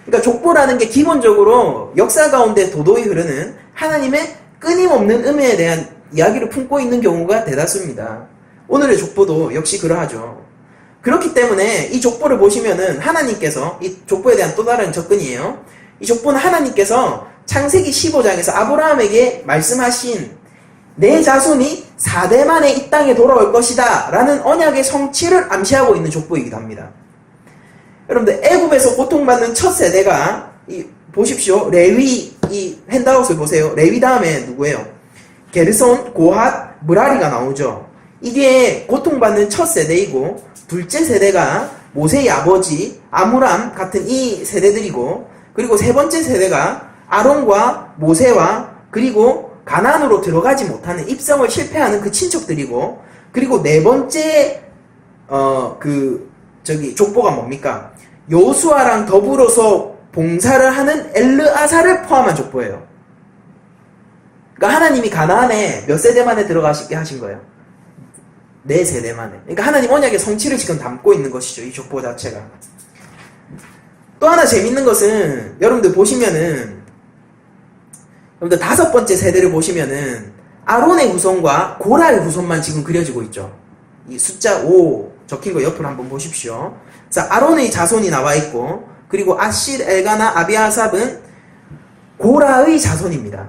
그러니까 족보라는 게 기본적으로 역사 가운데 도도히 흐르는 하나님의 끊임없는 은혜에 대한 이야기를 품고 있는 경우가 대다수입니다. 오늘의 족보도 역시 그러하죠. 그렇기 때문에 이 족보를 보시면은 하나님께서 이 족보에 대한 또 다른 접근이에요. 이 족보는 하나님께서 창세기 15장에서 아브라함에게 말씀하신 내 자손이 4대 만에 이 땅에 돌아올 것이다 라는 언약의 성취를 암시하고 있는 족보이기도 합니다. 여러분들 애굽에서 고통받는 첫 세대가 보십시오. 레위 이 핸드아웃을 보세요. 레위 다음에 누구예요? 게르손, 고핫, 므라리가 나오죠. 이게 고통받는 첫 세대이고 둘째 세대가 모세의 아버지 아므람 같은 이 세대들이고 그리고 세 번째 세대가 아론과 모세와 그리고 가나안으로 들어가지 못하는 입성을 실패하는 그 친척들이고 그리고 네 번째 족보가 뭡니까? 여호수아랑 더불어서 봉사를 하는 엘르아살을 포함한 족보예요. 그러니까 하나님이 가나안에 몇 세대 만에 들어가시게 하신 거예요? 4세대 만에. 그러니까 하나님 언약의 성취를 지금 담고 있는 것이죠. 이 족보 자체가. 또 하나 재밌는 것은 여러분들 보시면은 여러분들 5번째 세대를 보시면은 아론의 후손과 고라의 후손만 지금 그려지고 있죠. 이 숫자 5 적힌 거 옆으로 한번 보십시오. 자, 아론의 자손이 나와 있고, 그리고 아실, 엘가나, 아비아삽은 고라의 자손입니다.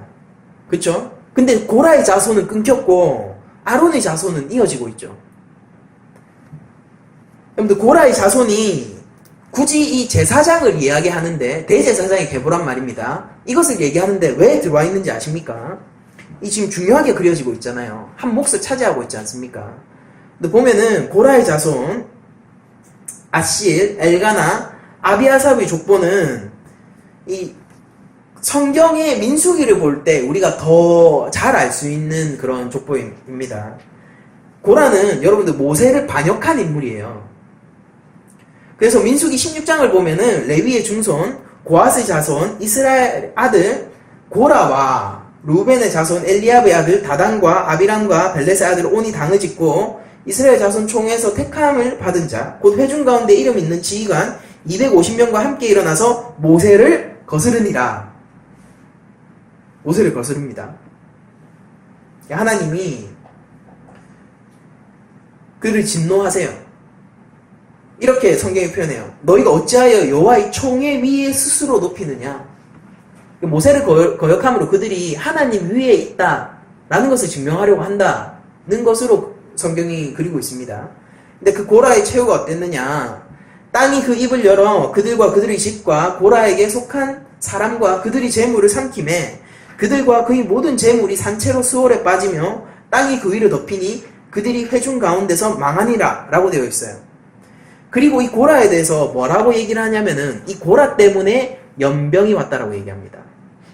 그쵸? 근데 고라의 자손은 끊겼고 아론의 자손은 이어지고 있죠. 여러분들 고라의 자손이 굳이 이 제사장을 이야기하는데, 대제사장이 계보란 말입니다. 이것을 얘기하는데 왜 들어와 있는지 아십니까? 이 지금 중요하게 그려지고 있잖아요. 한 몫을 차지하고 있지 않습니까? 근데 보면은 고라의 자손 아실, 엘가나, 아비아삽의 족보는 이 성경의 민수기를 볼 때 우리가 더 잘 알 수 있는 그런 족보입니다. 고라는 여러분들 모세를 반역한 인물이에요. 그래서 민수기 16장을 보면은 레위의 중손, 고핫의 자손, 이스라엘 아들 고라와 루벤의 자손 엘리압의 아들 다단과 아비람과 벨렛의 아들 온이 당을 짓고 이스라엘 자손 총회에서 택함을 받은 자, 곧 회중 가운데 이름 있는 지휘관 250명과 함께 일어나서 모세를 거스르니라. 모세를 거스릅니다. 하나님이 그를 진노하세요. 이렇게 성경이 표현해요. 너희가 어찌하여 여호와의 총회 위에 스스로 높이느냐. 모세를 거역함으로 그들이 하나님 위에 있다라는 것을 증명하려고 한다는 것으로 성경이 그리고 있습니다. 근데 그 고라의 최후가 어땠느냐. 땅이 그 입을 열어 그들과 그들의 집과 고라에게 속한 사람과 그들이 재물을 삼킴에 그들과 그의 모든 재물이 산채로 수월에 빠지며 땅이 그 위를 덮이니 그들이 회중 가운데서 망하니라 라고 되어 있어요. 그리고 이 고라에 대해서 뭐라고 얘기를 하냐면은 이 고라 때문에 연병이 왔다라고 얘기합니다.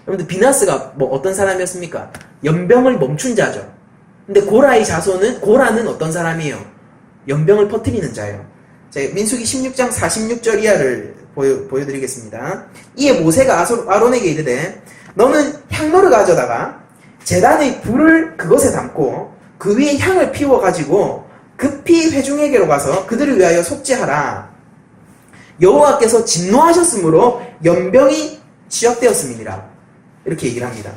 여러분들 비나스가 뭐 어떤 사람이었습니까? 연병을 멈춘 자죠. 근데 고라의 자손은, 고라는 어떤 사람이에요? 연병을 퍼뜨리는 자예요. 자, 민수기 16장 46절 이하를 보여드리겠습니다. 이에 모세가 아론에게 이르되 너는 향로를 가져다가 제단의 불을 그것에 담고 그 위에 향을 피워가지고 급히 회중에게로 가서 그들을 위하여 속죄하라. 여호와께서 진노하셨으므로 연병이 시작되었음이니라. 이렇게 얘기를 합니다.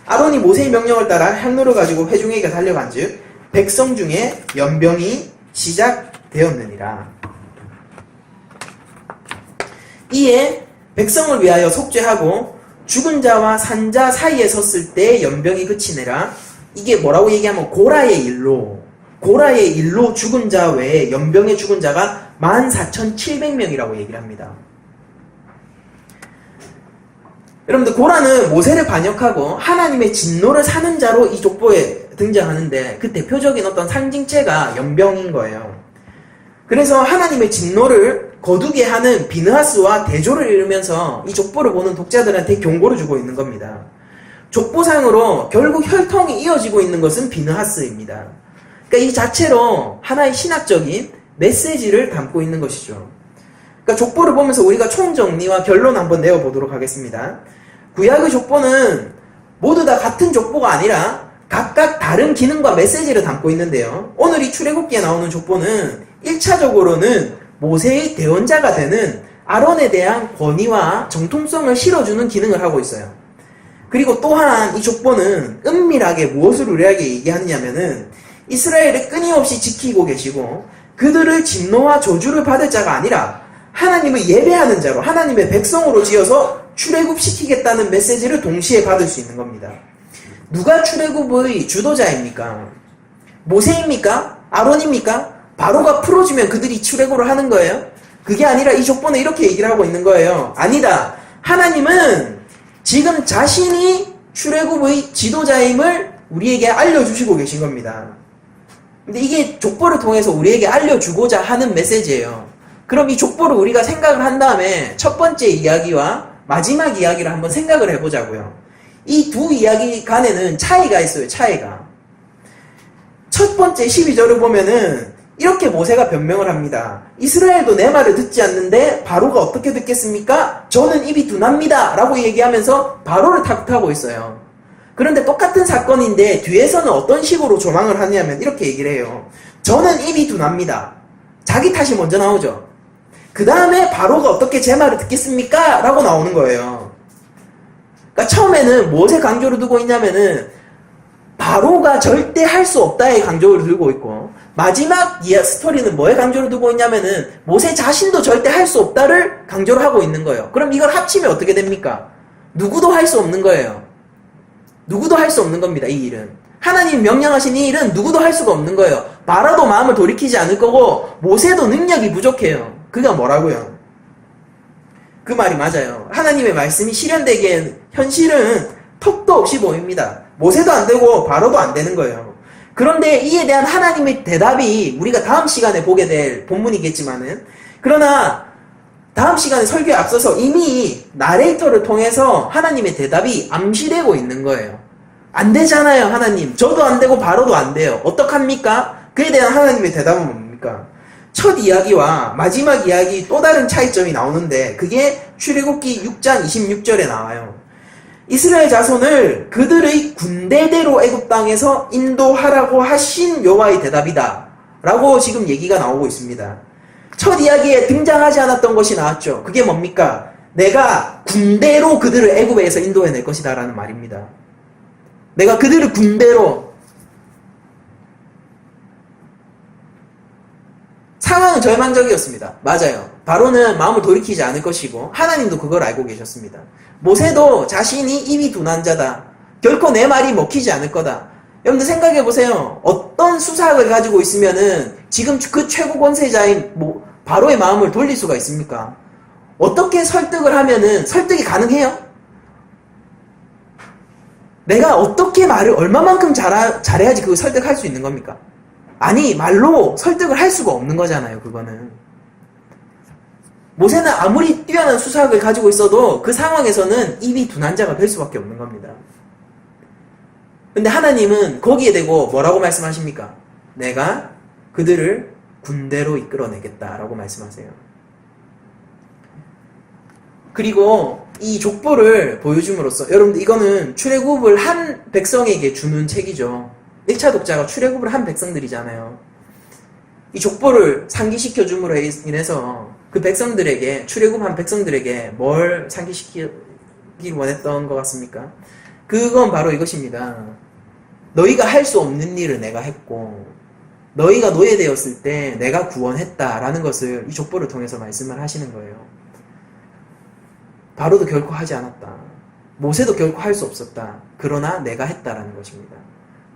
아론이 모세의 명령을 따라 향로를 가지고 회중에게 달려간즉 백성 중에 연병이 시작되었느니라. 이에 백성을 위하여 속죄하고 죽은 자와 산 자 사이에 섰을 때 연병이 그치니라. 이게 뭐라고 얘기하면 고라의 일로 죽은 자 외에 연병에 죽은 자가 14,700명이라고 얘기를 합니다. 여러분들 고라는 모세를 반역하고 하나님의 진노를 사는 자로 이 족보에 등장하는데 그 대표적인 어떤 상징체가 연병인 거예요. 그래서 하나님의 진노를 거두게 하는 비느하스와 대조를 이루면서 이 족보를 보는 독자들한테 경고를 주고 있는 겁니다. 족보상으로 결국 혈통이 이어지고 있는 것은 비느하스입니다. 그러니까 이 자체로 하나의 신학적인 메시지를 담고 있는 것이죠. 그러니까 족보를 보면서 우리가 총정리와 결론 한번 내어보도록 하겠습니다. 구약의 족보는 모두 다 같은 족보가 아니라 각각 다른 기능과 메시지를 담고 있는데요. 오늘 이 출애굽기에 나오는 족보는 1차적으로는 모세의 대언자가 되는 아론에 대한 권위와 정통성을 실어주는 기능을 하고 있어요. 그리고 또한 이 족보는 은밀하게 무엇을 우리에게 얘기하느냐면은 이스라엘을 끊임없이 지키고 계시고 그들을 진노와 저주를 받을 자가 아니라 하나님을 예배하는 자로 하나님의 백성으로 지어서 출애굽시키겠다는 메시지를 동시에 받을 수 있는 겁니다. 누가 출애굽의 주도자입니까? 모세입니까? 아론입니까? 바로가 풀어주면 그들이 출애굽을 하는 거예요? 그게 아니라 이 족보는 이렇게 얘기를 하고 있는 거예요. 아니다. 하나님은 지금 자신이 출애굽의 지도자임을 우리에게 알려주시고 계신 겁니다. 근데 이게 족보를 통해서 우리에게 알려주고자 하는 메시지예요. 그럼 이 족보를 우리가 생각을 한 다음에 첫 번째 이야기와 마지막 이야기를 한번 생각을 해보자고요. 이 두 이야기 간에는 차이가 있어요. 차이가. 첫 번째 12절을 보면은 이렇게 모세가 변명을 합니다. 이스라엘도 내 말을 듣지 않는데 바로가 어떻게 듣겠습니까? 저는 입이 둔합니다 라고 얘기하면서 바로를 탓하고 있어요. 그런데 똑같은 사건인데 뒤에서는 어떤 식으로 조망을 하냐면 이렇게 얘기를 해요. 저는 입이 둔합니다. 자기 탓이 먼저 나오죠. 그 다음에 바로가 어떻게 제 말을 듣겠습니까? 라고 나오는 거예요. 그러니까 처음에는 무엇에 강조를 두고 있냐면은 바로가 절대 할 수 없다에 강조를 두고 있고, 마지막 스토리는 뭐에 강조를 두고 있냐면은 모세 자신도 절대 할 수 없다를 강조를 하고 있는 거예요. 그럼 이걸 합치면 어떻게 됩니까? 누구도 할 수 없는 거예요. 누구도 할 수 없는 겁니다. 이 일은. 하나님 명령하신 이 일은 누구도 할 수가 없는 거예요. 바로도 마음을 돌이키지 않을 거고 모세도 능력이 부족해요. 그가 뭐라고요? 그 말이 맞아요. 하나님의 말씀이 실현되기엔 현실은 턱도 없이 보입니다. 모세도 안 되고 바로도 안 되는 거예요. 그런데 이에 대한 하나님의 대답이 우리가 다음 시간에 보게 될 본문이겠지만은, 그러나 다음 시간에 설교에 앞서서 이미 나레이터를 통해서 하나님의 대답이 암시되고 있는 거예요. 안 되잖아요, 하나님. 저도 안 되고 바로도 안 돼요. 어떡합니까? 그에 대한 하나님의 대답은 뭡니까? 첫 이야기와 마지막 이야기 또 다른 차이점이 나오는데, 그게 출애굽기 6장 26절에 나와요. 이스라엘 자손을 그들의 군대대로 애굽 땅에서 인도하라고 하신 여호와의 대답이다 라고 지금 얘기가 나오고 있습니다. 첫 이야기에 등장하지 않았던 것이 나왔죠. 그게 뭡니까? 내가 군대로 그들을 애굽에서 인도해낼 것이다 라는 말입니다. 내가 그들을 군대로. 상황은 절망적이었습니다. 맞아요. 바로는 마음을 돌이키지 않을 것이고 하나님도 그걸 알고 계셨습니다. 모세도 자신이 이미 둔한 자다. 결코 내 말이 먹히지 않을 거다. 여러분들 생각해보세요. 어떤 수사학을 가지고 있으면은 지금 그 최고 권세자인 바로의 마음을 돌릴 수가 있습니까? 어떻게 설득을 하면은 설득이 가능해요? 내가 어떻게 말을 얼마만큼 잘해야지 그걸 설득할 수 있는 겁니까? 아니, 말로 설득을 할 수가 없는 거잖아요, 그거는. 모세는 아무리 뛰어난 수사학을 가지고 있어도 그 상황에서는 입이 둔한 자가 될 수밖에 없는 겁니다. 근데 하나님은 거기에 대고 뭐라고 말씀하십니까? 내가 그들을 군대로 이끌어내겠다라고 말씀하세요. 그리고 이 족보를 보여줌으로써, 여러분들 이거는 출애굽을 한 백성에게 주는 책이죠. 1차 독자가 출애굽을 한 백성들이잖아요. 이 족보를 상기시켜 줌으로 인해서 그 백성들에게, 출애굽한 백성들에게 뭘 상기시키길 원했던 것 같습니까? 그건 바로 이것입니다. 너희가 할 수 없는 일을 내가 했고 너희가 노예되었을 때 내가 구원했다라는 것을 이 족보를 통해서 말씀을 하시는 거예요. 바로도 결코 하지 않았다. 모세도 결코 할 수 없었다. 그러나 내가 했다라는 것입니다.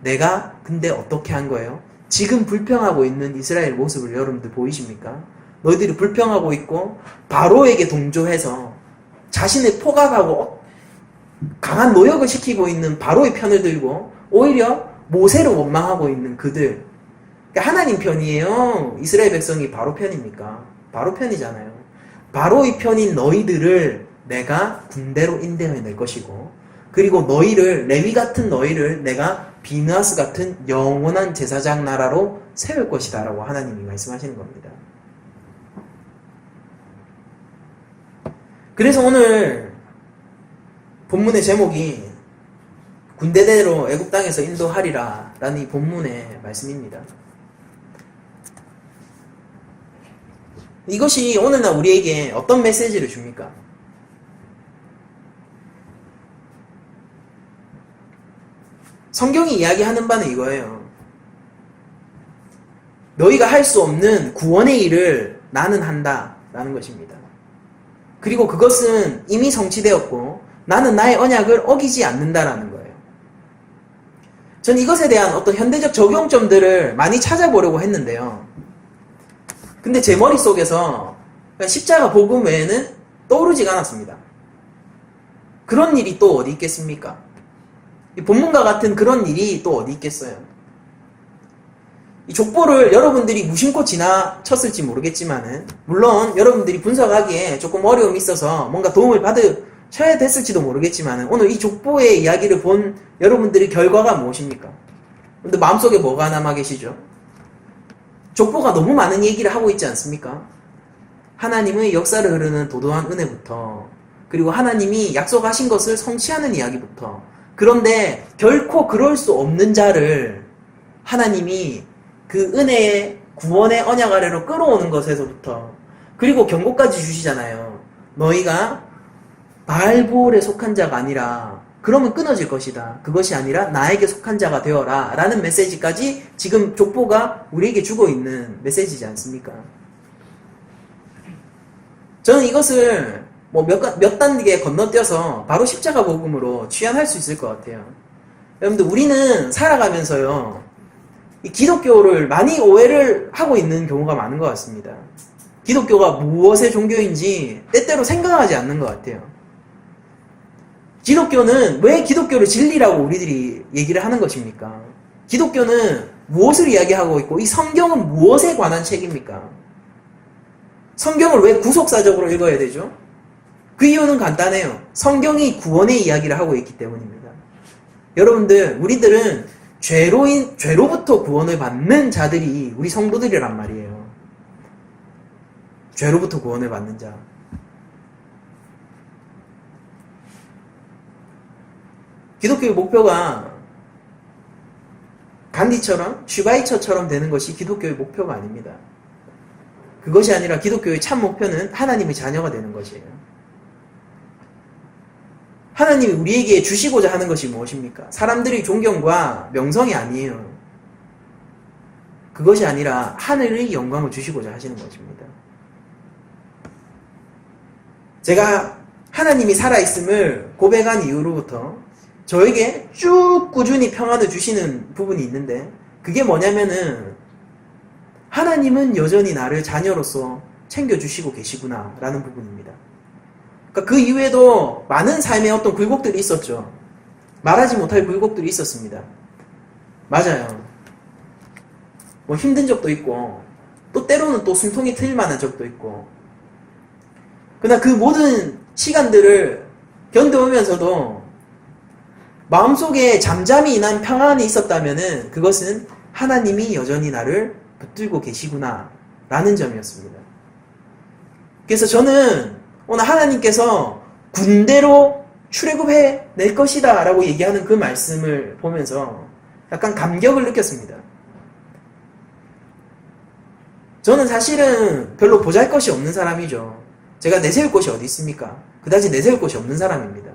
내가 근데 어떻게 한 거예요? 지금 불평하고 있는 이스라엘 모습을 여러분들 보이십니까? 너희들이 불평하고 있고 바로에게 동조해서 자신을 포갑하고 강한 노역을 시키고 있는 바로의 편을 들고 오히려 모세를 원망하고 있는 그들. 그러니까 하나님 편이에요? 이스라엘 백성이 바로 편입니까? 바로 편이잖아요. 바로의 편인 너희들을 내가 군대로 인도해낼 것이고, 그리고 너희를, 레위 같은 너희를 내가 비느하스 같은 영원한 제사장 나라로 세울 것이다 라고 하나님이 말씀하시는 겁니다. 그래서 오늘 본문의 제목이 군대대로 애굽 땅에서 인도하리라 라는 이 본문의 말씀입니다. 이것이 오늘날 우리에게 어떤 메시지를 줍니까? 성경이 이야기하는 바는 이거예요. 너희가 할 수 없는 구원의 일을 나는 한다 라는 것입니다. 그리고 그것은 이미 성취되었고 나는 나의 언약을 어기지 않는다라는 거예요. 전 이것에 대한 어떤 현대적 적용점들을 많이 찾아보려고 했는데요. 근데 제 머릿속에서 십자가 복음 외에는 떠오르지가 않았습니다. 그런 일이 또 어디 있겠습니까? 본문과 같은 그런 일이 또 어디 있겠어요? 이 족보를 여러분들이 무심코 지나쳤을지 모르겠지만은, 물론 여러분들이 분석하기에 조금 어려움이 있어서 뭔가 도움을 받으셔야 됐을지도 모르겠지만은, 오늘 이 족보의 이야기를 본 여러분들의 결과가 무엇입니까? 근데 마음속에 뭐가 남아 계시죠? 족보가 너무 많은 얘기를 하고 있지 않습니까? 하나님의 역사를 흐르는 도도한 은혜부터, 그리고 하나님이 약속하신 것을 성취하는 이야기부터, 그런데 결코 그럴 수 없는 자를 하나님이 그 은혜의 구원의 언약 아래로 끌어오는 것에서부터, 그리고 경고까지 주시잖아요. 너희가 바알보올에 속한 자가 아니라 그러면 끊어질 것이다. 그것이 아니라 나에게 속한 자가 되어라 라는 메시지까지 지금 족보가 우리에게 주고 있는 메시지지 않습니까? 저는 이것을 몇 단계 건너뛰어서 바로 십자가 복음으로 취합할 수 있을 것 같아요. 여러분들 우리는 살아가면서요 이 기독교를 많이 오해를 하고 있는 경우가 많은 것 같습니다. 기독교가 무엇의 종교인지 때때로 생각하지 않는 것 같아요. 기독교는 왜 기독교를 진리라고 우리들이 얘기를 하는 것입니까? 기독교는 무엇을 이야기하고 있고 이 성경은 무엇에 관한 책입니까? 성경을 왜 구속사적으로 읽어야 되죠? 그 이유는 간단해요. 성경이 구원의 이야기를 하고 있기 때문입니다. 여러분들, 우리들은 죄로부터 구원을 받는 자들이 우리 성도들이란 말이에요. 죄로부터 구원을 받는 자. 기독교의 목표가 간디처럼, 슈바이처처럼 되는 것이 기독교의 목표가 아닙니다. 그것이 아니라 기독교의 참 목표는 하나님의 자녀가 되는 것이에요. 하나님이 우리에게 주시고자 하는 것이 무엇입니까? 사람들의 존경과 명성이 아니에요. 그것이 아니라 하늘의 영광을 주시고자 하시는 것입니다. 제가 하나님이 살아있음을 고백한 이후로부터 저에게 쭉 꾸준히 평안을 주시는 부분이 있는데 그게 뭐냐면은 하나님은 여전히 나를 자녀로서 챙겨주시고 계시구나 라는 부분입니다. 그러니까 그 이후에도 많은 삶의 어떤 굴곡들이 있었죠. 말하지 못할 굴곡들이 있었습니다. 맞아요. 힘든 적도 있고 또 때로는 또 숨통이 트일 만한 적도 있고 그러나 그 모든 시간들을 견뎌오면서도 마음속에 잠잠히 난 평안이 있었다면은 그것은 하나님이 여전히 나를 붙들고 계시구나 라는 점이었습니다. 그래서 저는 오늘 하나님께서 군대로 출애굽해 낼 것이다 라고 얘기하는 그 말씀을 보면서 약간 감격을 느꼈습니다. 저는 사실은 별로 보잘것이 없는 사람이죠. 제가 내세울 곳이 어디 있습니까? 그다지 내세울 곳이 없는 사람입니다.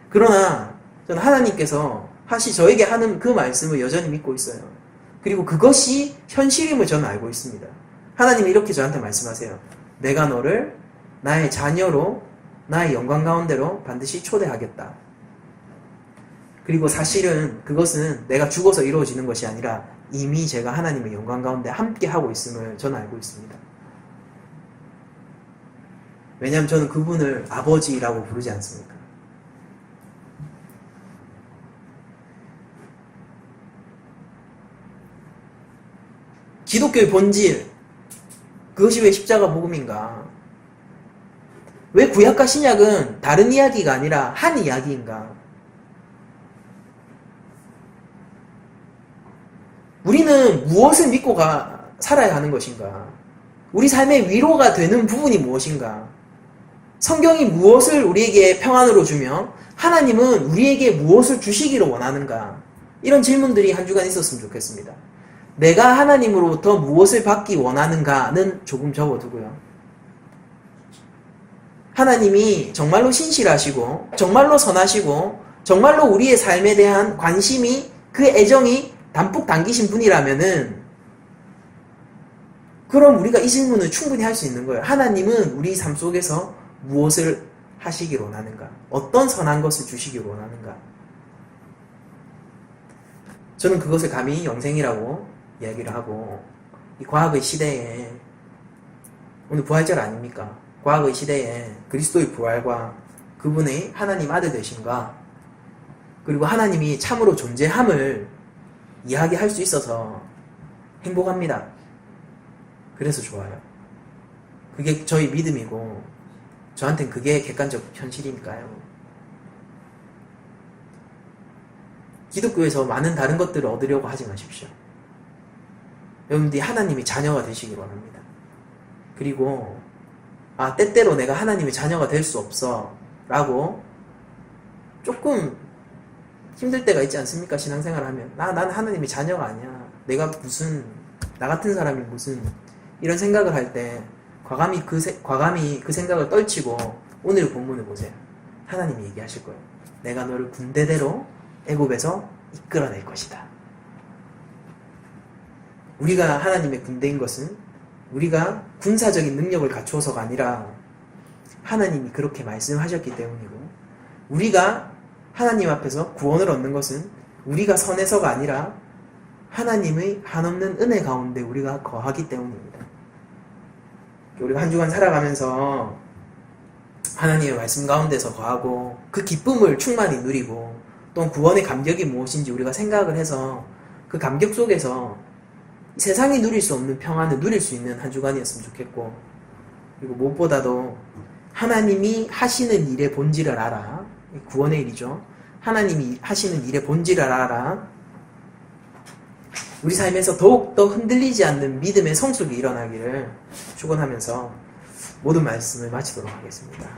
그러나 저는 하나님께서 저에게 하는 그 말씀을 여전히 믿고 있어요. 그리고 그것이 현실임을 저는 알고 있습니다. 하나님이 이렇게 저한테 말씀하세요. 내가 너를 나의 자녀로 나의 영광 가운데로 반드시 초대하겠다. 그리고 사실은 그것은 내가 죽어서 이루어지는 것이 아니라 이미 제가 하나님의 영광 가운데 함께 하고 있음을 저는 알고 있습니다. 왜냐하면 저는 그분을 아버지라고 부르지 않습니까? 기독교의 본질, 그것이 왜 십자가 복음인가? 왜 구약과 신약은 다른 이야기가 아니라 한 이야기인가? 우리는 무엇을 믿고 살아야 하는 것인가? 우리 삶의 위로가 되는 부분이 무엇인가? 성경이 무엇을 우리에게 평안으로 주며 하나님은 우리에게 무엇을 주시기를 원하는가? 이런 질문들이 한 주간 있었으면 좋겠습니다. 내가 하나님으로부터 무엇을 받기 원하는가는 조금 적어두고요. 하나님이 정말로 신실하시고 정말로 선하시고 정말로 우리의 삶에 대한 관심이 그 애정이 담뿍 담기신 분이라면은 그럼 우리가 이 질문을 충분히 할 수 있는 거예요. 하나님은 우리 삶 속에서 무엇을 하시길 원하는가? 어떤 선한 것을 주시길 원하는가? 저는 그것을 감히 영생이라고 이야기를 하고 이 과학의 시대에 오늘 부활절 아닙니까? 과학의 시대에 그리스도의 부활과 그분의 하나님 아들 되심과 그리고 하나님이 참으로 존재함을 이야기할 수 있어서 행복합니다. 그래서 좋아요. 그게 저희 믿음이고 저한테는 그게 객관적 현실이니까요. 기독교에서 많은 다른 것들을 얻으려고 하지 마십시오. 여러분들이 하나님의 자녀가 되시기 원합니다. 그리고 때때로 내가 하나님의 자녀가 될 수 없어 라고 조금 힘들 때가 있지 않습니까? 신앙생활을 하면 나는 하나님의 자녀가 아니야. 내가 무슨 나 같은 사람이 무슨 이런 생각을 할 때 과감히 그 생각을 떨치고 오늘 본문을 보세요. 하나님이 얘기하실 거예요. 내가 너를 군대대로 애굽에서 이끌어낼 것이다. 우리가 하나님의 군대인 것은 우리가 군사적인 능력을 갖추어서가 아니라 하나님이 그렇게 말씀하셨기 때문이고, 우리가 하나님 앞에서 구원을 얻는 것은 우리가 선해서가 아니라 하나님의 한없는 은혜 가운데 우리가 거하기 때문입니다. 우리가 한 주간 살아가면서 하나님의 말씀 가운데서 거하고 그 기쁨을 충만히 누리고 또 구원의 감격이 무엇인지 우리가 생각을 해서 그 감격 속에서 세상이 누릴 수 없는 평안을 누릴 수 있는 한 주간이었으면 좋겠고, 그리고 무엇보다도 하나님이 하시는 일의 본질을 알아. 구원의 일이죠. 하나님이 하시는 일의 본질을 알아. 우리 삶에서 더욱더 흔들리지 않는 믿음의 성숙이 일어나기를 축원하면서 모든 말씀을 마치도록 하겠습니다.